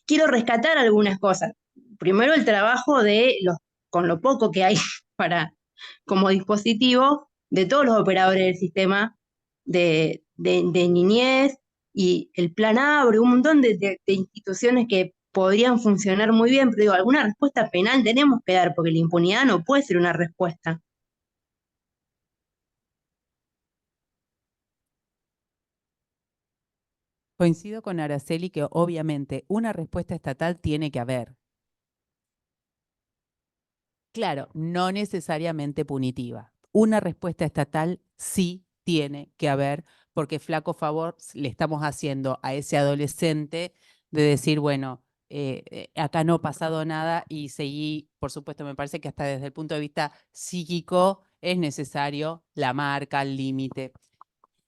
quiero rescatar algunas cosas. Primero, el trabajo con lo poco que hay como dispositivo de todos los operadores del sistema de niñez y el Plan ABRE, un montón de instituciones que podrían funcionar muy bien, pero digo, alguna respuesta penal tenemos que dar, porque la impunidad no puede ser una respuesta. Coincido con Araceli que obviamente una respuesta estatal tiene que haber. Claro, no necesariamente punitiva. Una respuesta estatal sí tiene que haber, porque flaco favor le estamos haciendo a ese adolescente de decir, bueno, acá no ha pasado nada y seguí, por supuesto, me parece que hasta desde el punto de vista psíquico es necesario la marca, el límite.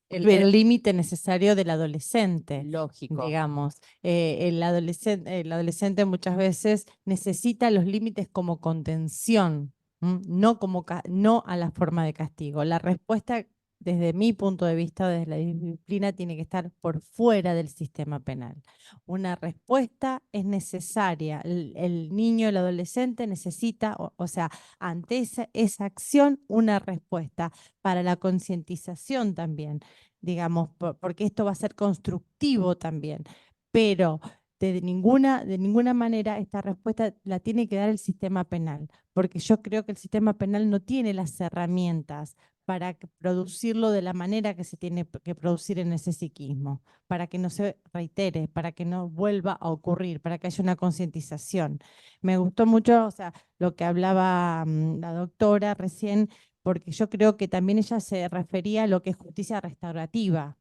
El límite necesario del adolescente. Lógico. Digamos, el adolescente muchas veces necesita los límites como contención, no no a la forma de castigo. La respuesta, desde mi punto de vista, desde la disciplina, tiene que estar por fuera del sistema penal. Una respuesta es necesaria. El niño, el adolescente necesita, o sea, ante esa acción, una respuesta para la concientización también, digamos, porque esto va a ser constructivo también, pero de ninguna manera esta respuesta la tiene que dar el sistema penal, porque yo creo que el sistema penal no tiene las herramientas para producirlo de la manera que se tiene que producir en ese psiquismo, para que no se reitere, para que no vuelva a ocurrir, para que haya una concientización. Me gustó mucho, o sea, lo que hablaba la doctora recién, porque yo creo que también ella se refería a lo que es justicia restaurativa,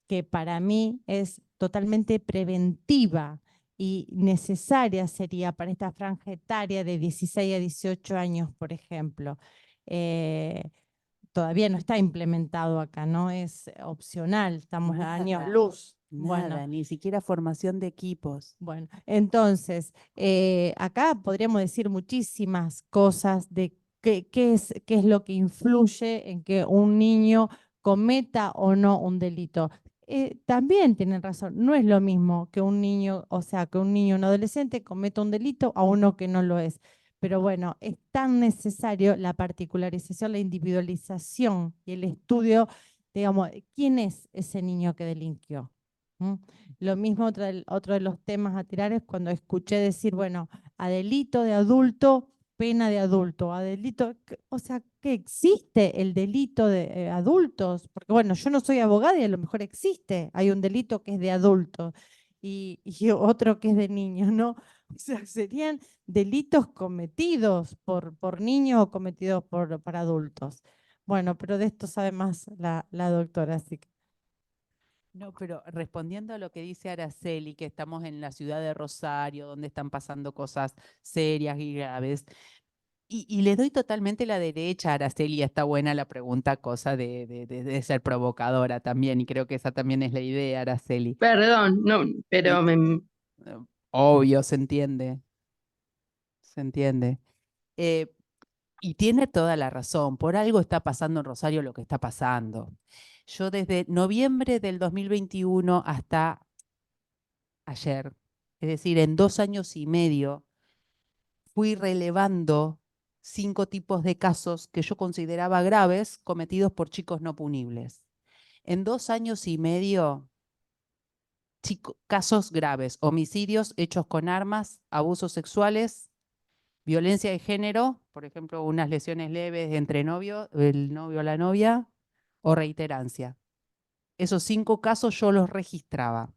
que para mí es totalmente preventiva y necesaria sería para esta franja etaria de 16 a 18 años, por ejemplo. Todavía no está implementado acá, no es opcional, estamos a años Nada, luz. Nada, Bueno, ni siquiera formación de equipos. bueno, entonces, acá podríamos decir muchísimas cosas de qué es lo que influye en que un niño cometa o no un delito. También tienen razón, no es lo mismo que un niño, o sea, que un niño, un adolescente cometa un delito a uno que no lo es. Pero bueno, es tan necesario la particularización, la individualización y el estudio, digamos, quién es ese niño que delinquió. ¿Mm? Lo mismo, otro de los temas a tirar es cuando escuché decir, bueno, a delito de adulto, pena de adulto, a delito, o sea, que existe el delito de adultos, porque bueno, yo no soy abogada y a lo mejor existe, hay un delito que es de adultos y otro que es de niños, ¿no? O sea, serían delitos cometidos por niños o cometidos por adultos. Bueno, pero de esto sabe más la doctora, así que. No, pero respondiendo a lo que dice Araceli, que estamos en la ciudad de Rosario, donde están pasando cosas serias y graves, y le doy totalmente la derecha a Araceli, está buena la pregunta, cosa de ser provocadora también, y creo que esa también es la idea, Araceli. Perdón, no, pero Obvio, se entiende, se entiende. Y tiene toda la razón, por algo está pasando en Rosario lo que está pasando. Yo desde noviembre del 2021 hasta ayer, es decir, en 2 años y medio, fui relevando 5 tipos de casos que yo consideraba graves cometidos por chicos no punibles. En 2 años y medio, casos graves, homicidios hechos con armas, abusos sexuales, violencia de género, por ejemplo, unas lesiones leves entre novios, el novio o la novia, o reiterancia. Esos 5 casos yo los registraba.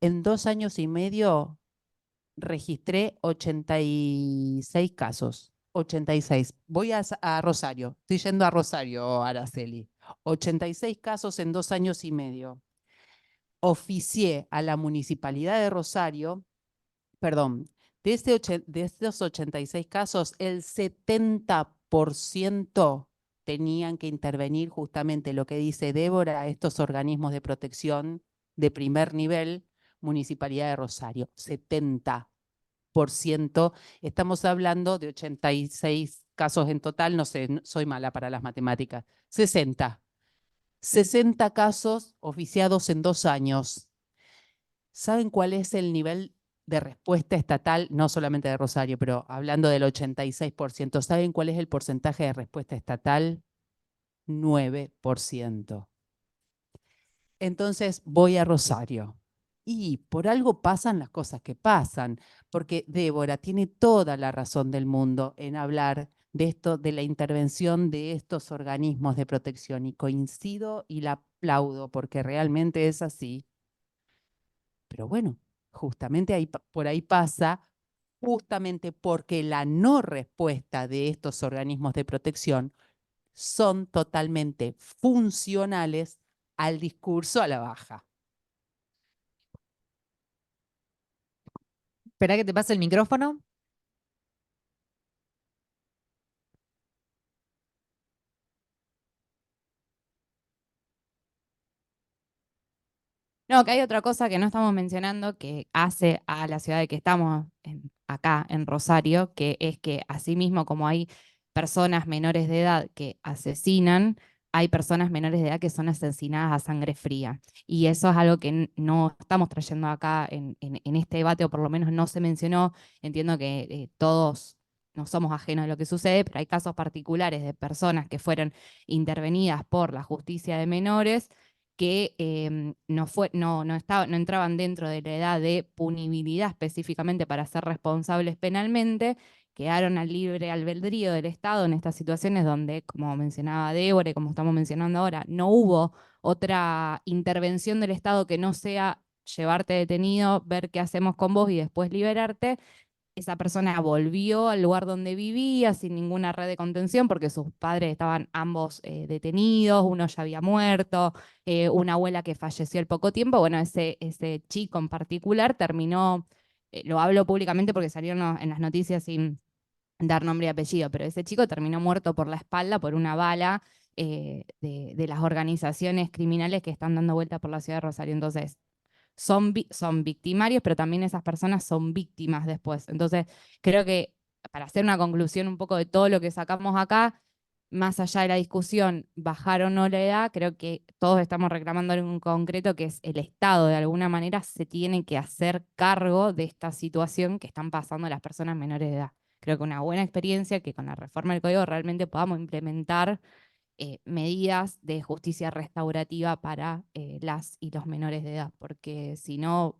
En 2 años y medio registré 86 casos. 86. Voy a Rosario. Estoy yendo a Rosario, Araceli. 86 casos en 2 años y medio. Oficié a la Municipalidad de Rosario, perdón, de estos 86 casos, el 70% tenían que intervenir justamente lo que dice Débora, estos organismos de protección de primer nivel, Municipalidad de Rosario. 70%. Estamos hablando de 86 casos en total, no sé, soy mala para las matemáticas. 60 casos oficiados en 2 años. ¿Saben cuál es el nivel de respuesta estatal? No solamente de Rosario, pero hablando del 86%. ¿Saben cuál es el porcentaje de respuesta estatal? 9%. Entonces voy a Rosario. Y por algo pasan las cosas que pasan, porque Débora tiene toda la razón del mundo en hablar de esto, de la intervención de estos organismos de protección, y coincido y la aplaudo porque realmente es así. Pero bueno, justamente ahí, por ahí pasa, justamente porque la no respuesta de estos organismos de protección son totalmente funcionales al discurso a la baja. Espera que te pase el micrófono. No, que hay otra cosa que no estamos mencionando que hace a la ciudad de que estamos acá en Rosario, que es que asimismo como hay personas menores de edad que asesinan, hay personas menores de edad que son asesinadas a sangre fría. Y eso es algo que no estamos trayendo acá en este debate, o por lo menos no se mencionó. Entiendo que todos no somos ajenos a lo que sucede, pero hay casos particulares de personas que fueron intervenidas por la justicia de menores que no entraban dentro de la edad de punibilidad específicamente para ser responsables penalmente, quedaron al libre albedrío del Estado en estas situaciones donde, como mencionaba Débora y como estamos mencionando ahora, no hubo otra intervención del Estado que no sea llevarte detenido, ver qué hacemos con vos y después liberarte. esa persona volvió al lugar donde vivía sin ninguna red de contención porque sus padres estaban ambos detenidos, uno ya había muerto, una abuela que falleció al poco tiempo. Bueno, ese chico en particular terminó, lo hablo públicamente porque salieron en las noticias sin dar nombre y apellido, pero ese chico terminó muerto por la espalda por una bala de las organizaciones criminales que están dando vuelta por la ciudad de Rosario. Entonces, son victimarios, pero también esas personas son víctimas después. Entonces, creo que para hacer una conclusión un poco de todo lo que sacamos acá, más allá de la discusión, bajar o no la edad, creo que todos estamos reclamando algo en concreto, que es el Estado, de alguna manera, se tiene que hacer cargo de esta situación que están pasando las personas menores de edad. Creo que una buena experiencia que con la reforma del código realmente podamos implementar medidas de justicia restaurativa para las y los menores de edad, porque si no,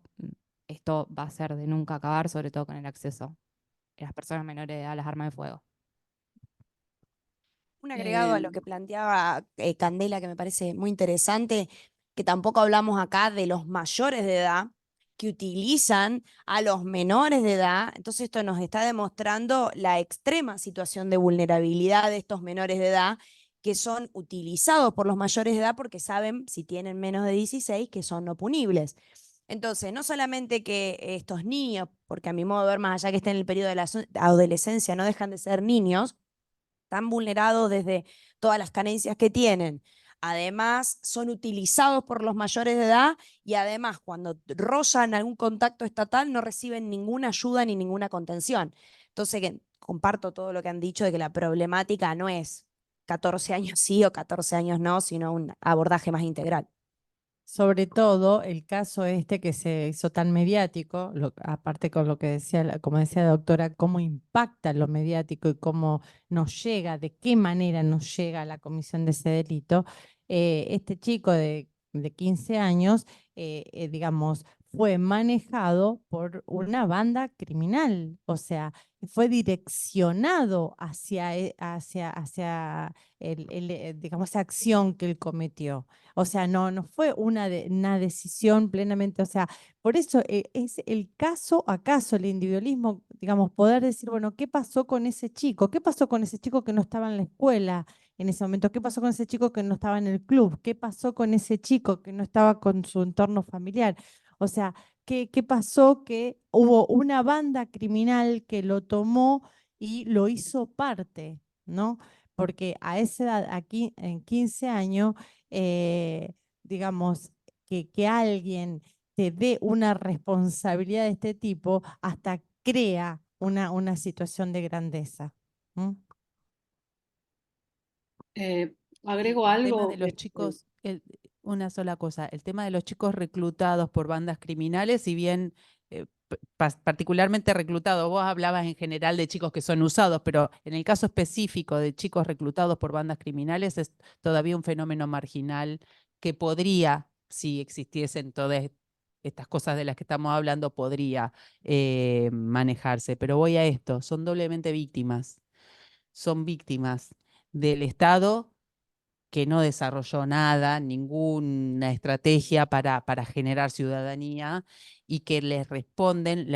esto va a ser de nunca acabar, sobre todo con el acceso de las personas menores de edad a las armas de fuego. Un agregado a lo que planteaba Candela, que me parece muy interesante, que tampoco hablamos acá de los mayores de edad que utilizan a los menores de edad. Entonces esto nos está demostrando la extrema situación de vulnerabilidad de estos menores de edad que son utilizados por los mayores de edad porque saben, si tienen menos de 16, que son no punibles. Entonces, no solamente que estos niños, porque a mi modo de ver, más allá que estén en el periodo de la adolescencia, no dejan de ser niños, están vulnerados desde todas las carencias que tienen. Además, son utilizados por los mayores de edad y además, cuando rozan algún contacto estatal, no reciben ninguna ayuda ni ninguna contención. Entonces, comparto todo lo que han dicho de que la problemática no es 14 años sí o 14 años no, sino un abordaje más integral. Sobre todo el caso este que se hizo tan mediático, aparte con lo que decía, como decía la doctora, cómo impacta lo mediático y cómo nos llega, de qué manera nos llega a la comisión de ese delito. Este chico de 15 años, digamos, fue manejado por una banda criminal, o sea, fue direccionado hacia digamos, esa acción que él cometió. O sea, no fue una decisión plenamente, o sea, por eso es el caso a caso, el individualismo, digamos, poder decir, bueno, ¿qué pasó con ese chico? ¿Qué pasó con ese chico que no estaba en la escuela en ese momento? ¿Qué pasó con ese chico que no estaba en el club? ¿Qué pasó con ese chico que no estaba con su entorno familiar? O sea, ¿qué pasó? Que hubo una banda criminal que lo tomó y lo hizo parte, ¿no? Porque a esa edad, aquí en 15 años, digamos, que alguien te dé una responsabilidad de este tipo, hasta crea una situación de grandeza. Agrego El tema algo. de los chicos, una sola cosa, el tema de los chicos reclutados por bandas criminales, si bien particularmente reclutados, vos hablabas en general de chicos que son usados, pero en el caso específico de chicos reclutados por bandas criminales es todavía un fenómeno marginal que podría, si existiesen todas estas cosas de las que estamos hablando, podría manejarse. Pero voy a esto, son doblemente víctimas. Son víctimas del Estado que no desarrolló nada, ninguna estrategia para generar ciudadanía y que les responden,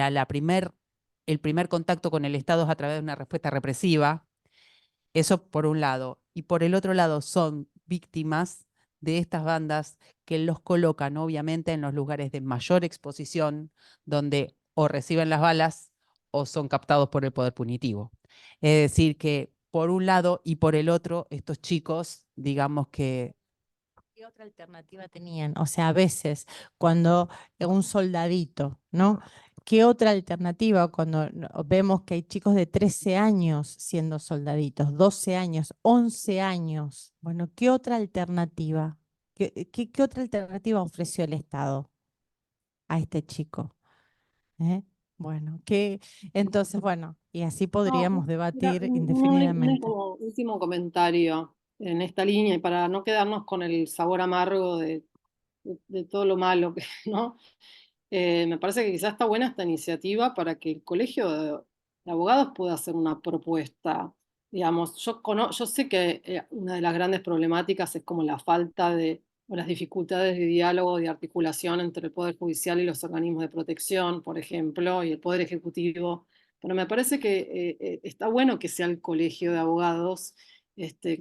el primer contacto con el Estado es a través de una respuesta represiva. Eso por un lado. Y por el otro lado son víctimas de estas bandas que los colocan obviamente en los lugares de mayor exposición, donde o reciben las balas o son captados por el poder punitivo. Es decir, que por un lado y por el otro, estos chicos, digamos que... ¿Qué otra alternativa tenían? O sea, a veces cuando un soldadito, ¿no? ¿Qué otra alternativa cuando vemos que hay chicos de 13 años siendo soldaditos, 12 años, 11 años? Bueno, ¿qué otra alternativa? ¿Qué otra alternativa ofreció el Estado a este chico? Bueno, entonces, bueno, y así podríamos debatir indefinidamente. Como último comentario en esta línea y para no quedarnos con el sabor amargo de todo lo malo, ¿no? Me parece que quizás está buena esta iniciativa para que el Colegio de Abogados pueda hacer una propuesta. Digamos, yo sé que una de las grandes problemáticas es como la falta o las dificultades de diálogo, de articulación entre el Poder Judicial y los organismos de protección, por ejemplo, y el Poder Ejecutivo pero me parece que está bueno que sea el colegio de abogados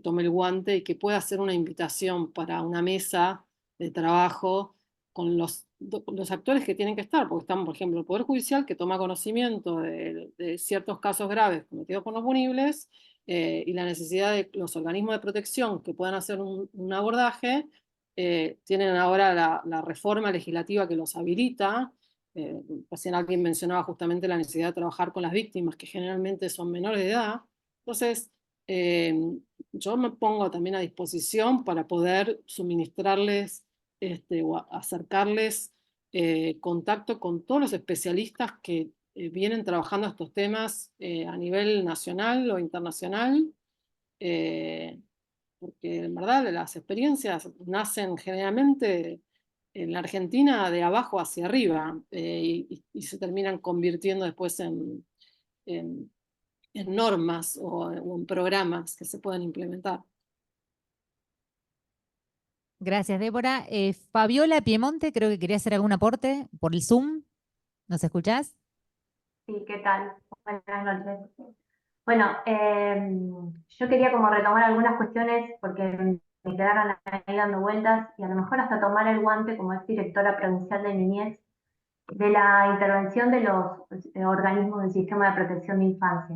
tome el guante y que pueda hacer una invitación para una mesa de trabajo con los actores que tienen que estar, porque están, por ejemplo, el Poder Judicial, que toma conocimiento de ciertos casos graves cometidos por los punibles, y la necesidad de los organismos de protección que puedan hacer un abordaje. Tienen ahora la reforma legislativa que los habilita. Recién alguien mencionaba justamente la necesidad de trabajar con las víctimas, que generalmente son menores de edad. Entonces, yo me pongo también a disposición para poder suministrarles o acercarles contacto con todos los especialistas que vienen trabajando estos temas a nivel nacional o internacional, porque en verdad las experiencias nacen generalmente en la Argentina de abajo hacia arriba, y se terminan convirtiendo después en normas o en programas que se pueden implementar. Gracias, Débora. Fabiola Piemonte, creo que quería hacer algún aporte por el Zoom. ¿Nos escuchás? Sí, ¿qué tal? Buenas noches. Bueno, yo quería como retomar algunas cuestiones porque me quedaron ahí dando vueltas y a lo mejor hasta tomar el guante como ex directora provincial de niñez de la intervención de los organismos del sistema de protección de infancia.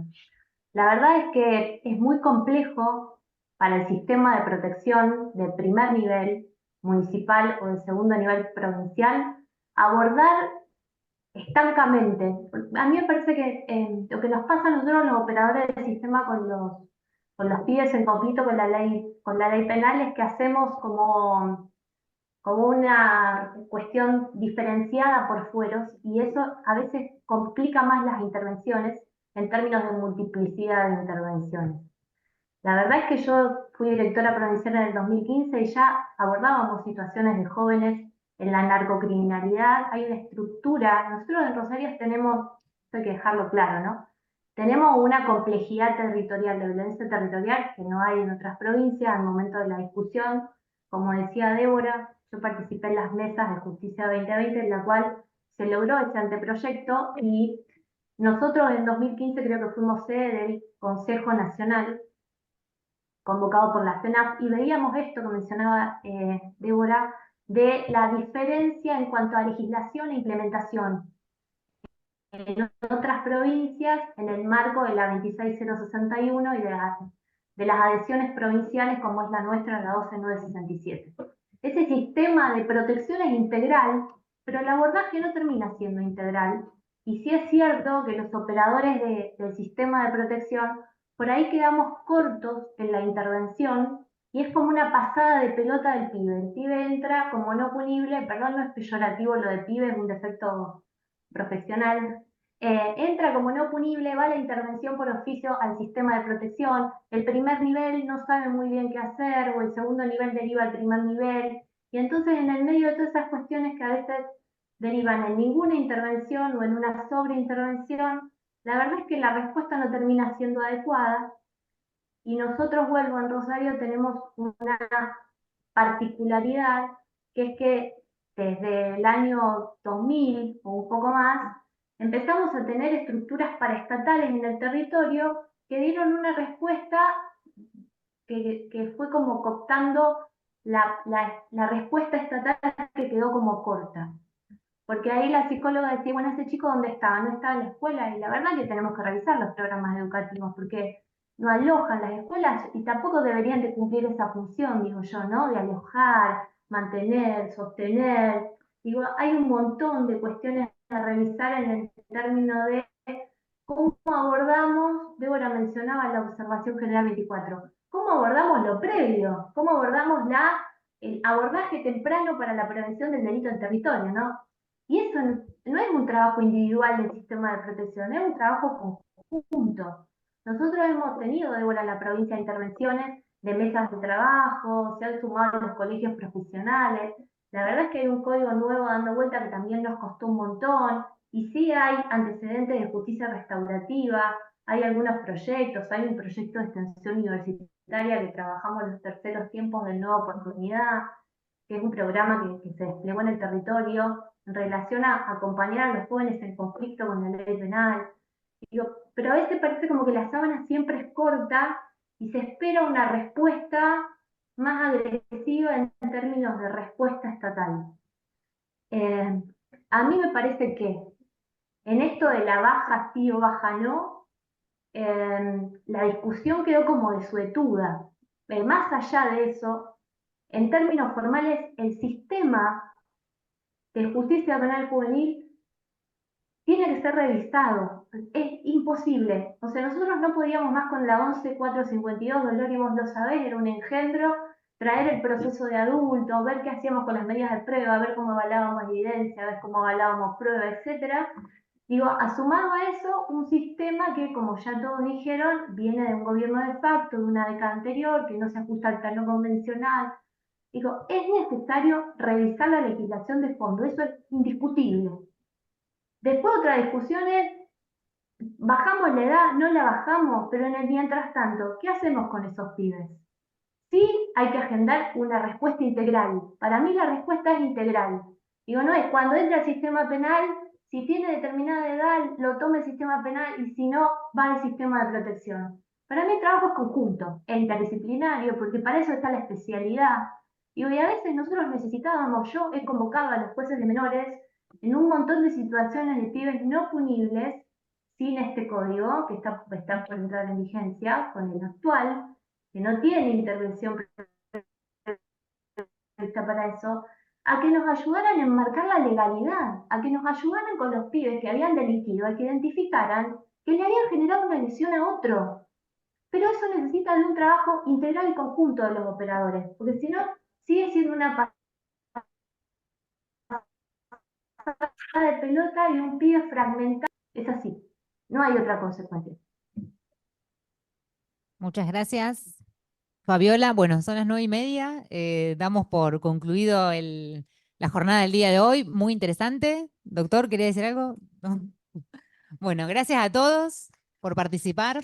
La verdad es que es muy complejo para el sistema de protección de primer nivel municipal o de segundo nivel provincial abordar estancamente. A mí me parece que lo que nos pasa a nosotros los operadores del sistema con los pibes en conflicto con la ley penal es que hacemos como una cuestión diferenciada por fueros y eso a veces complica más las intervenciones en términos de multiplicidad de intervenciones. La verdad es que yo fui directora provincial en el 2015 y ya abordábamos situaciones de jóvenes en la narcocriminalidad. Hay una estructura, nosotros en Rosario tenemos, esto hay que dejarlo claro, ¿no? Tenemos una complejidad territorial, de violencia territorial que no hay en otras provincias al momento de la discusión. Como decía Débora, yo participé en las mesas de Justicia 2020 en la cual se logró ese anteproyecto y nosotros en 2015 creo que fuimos sede del Consejo Nacional convocado por la CENAF, y veíamos esto que mencionaba Débora, de la diferencia en cuanto a legislación e implementación en otras provincias en el marco de la 26061 y de las adhesiones provinciales como es la nuestra, la 12967. Ese sistema de protección es integral, pero el abordaje no termina siendo integral, y sí es cierto que los operadores del sistema de protección por ahí quedamos cortos en la intervención y es como una pasada de pelota del pibe. El pibe entra como no punible, perdón, no es peyorativo lo de pibe, es un defecto profesional. Entra como no punible, va la intervención por oficio al sistema de protección, el primer nivel no sabe muy bien qué hacer, o el segundo nivel deriva al primer nivel, y entonces en el medio de todas esas cuestiones que a veces derivan en ninguna intervención o en una sobreintervención, la verdad es que la respuesta no termina siendo adecuada, y nosotros, vuelvo, en Rosario tenemos una particularidad, que es que desde el año 2000 o un poco más, empezamos a tener estructuras paraestatales en el territorio que dieron una respuesta que fue como cooptando la respuesta estatal, que quedó como corta. Porque ahí la psicóloga decía, bueno, ese chico ¿dónde estaba? No estaba en la escuela, y la verdad que tenemos que revisar los programas educativos, porque no alojan las escuelas y tampoco deberían de cumplir esa función, digo yo, ¿no? De alojar, mantener, sostener. Digo, hay un montón de cuestiones a revisar en el término de cómo abordamos, Débora mencionaba la observación general 24, cómo abordamos lo previo, cómo abordamos el abordaje temprano para la prevención del delito en territorio, ¿no? Y eso no es un trabajo individual del sistema de protección, es un trabajo conjunto. Nosotros hemos tenido, Débora, en la provincia intervenciones de mesas de trabajo, se han sumado los colegios profesionales. La verdad es que hay un código nuevo dando vuelta que también nos costó un montón, y sí hay antecedentes de justicia restaurativa, hay algunos proyectos, hay un proyecto de extensión universitaria que trabajamos los terceros tiempos de Nueva Oportunidad, que es un programa que se desplegó en el territorio en relación a acompañar a los jóvenes en conflicto con la ley penal. Digo, pero a veces parece como que la sábana siempre es corta y se espera una respuesta más agresiva en términos de respuesta estatal. A mí me parece que en esto de la baja sí o baja no, la discusión quedó como desuetuda. Más allá de eso, en términos formales, el sistema de justicia penal juvenil tiene que ser revisado. Es imposible. O sea, nosotros no podíamos más con la 11.452, Dolor, y vos lo sabés, era un engendro, traer el proceso de adulto, ver qué hacíamos con las medidas de prueba, ver cómo avalábamos evidencia, ver cómo avalábamos prueba, etc. Digo, asumado a eso, un sistema que, como ya todos dijeron, viene de un gobierno de facto, de una década anterior, que no se ajusta al plano convencional. Digo, es necesario revisar la legislación de fondo, eso es indiscutible. Después otra discusión es, ¿bajamos la edad? ¿No la bajamos? Pero en el mientras tanto, ¿qué hacemos con esos pibes? Sí hay que agendar una respuesta integral. Para mí la respuesta es integral. Digo, no es cuando entra al sistema penal, si tiene determinada edad, lo toma el sistema penal y si no, va al sistema de protección. Para mí el trabajo es conjunto, es interdisciplinario, porque para eso está la especialidad. Y a veces nosotros necesitábamos, yo he convocado a los jueces de menores en un montón de situaciones de pibes no punibles, sin este código, que está por entrar en vigencia, con el actual, que no tiene intervención prevista para eso, a que nos ayudaran a enmarcar la legalidad, a que nos ayudaran con los pibes que habían delinquido, a que identificaran que le habían generado una lesión a otro. Pero eso necesita de un trabajo integral y conjunto de los operadores, porque si no, sigue siendo una pasada de pelota y un pibe fragmentado. Es así, no hay otra consecuencia. Muchas gracias, Fabiola. Bueno, son las 9:30. Damos por concluido la jornada del día de hoy. Muy interesante. Doctor, ¿quería decir algo? No. Bueno, gracias a todos por participar.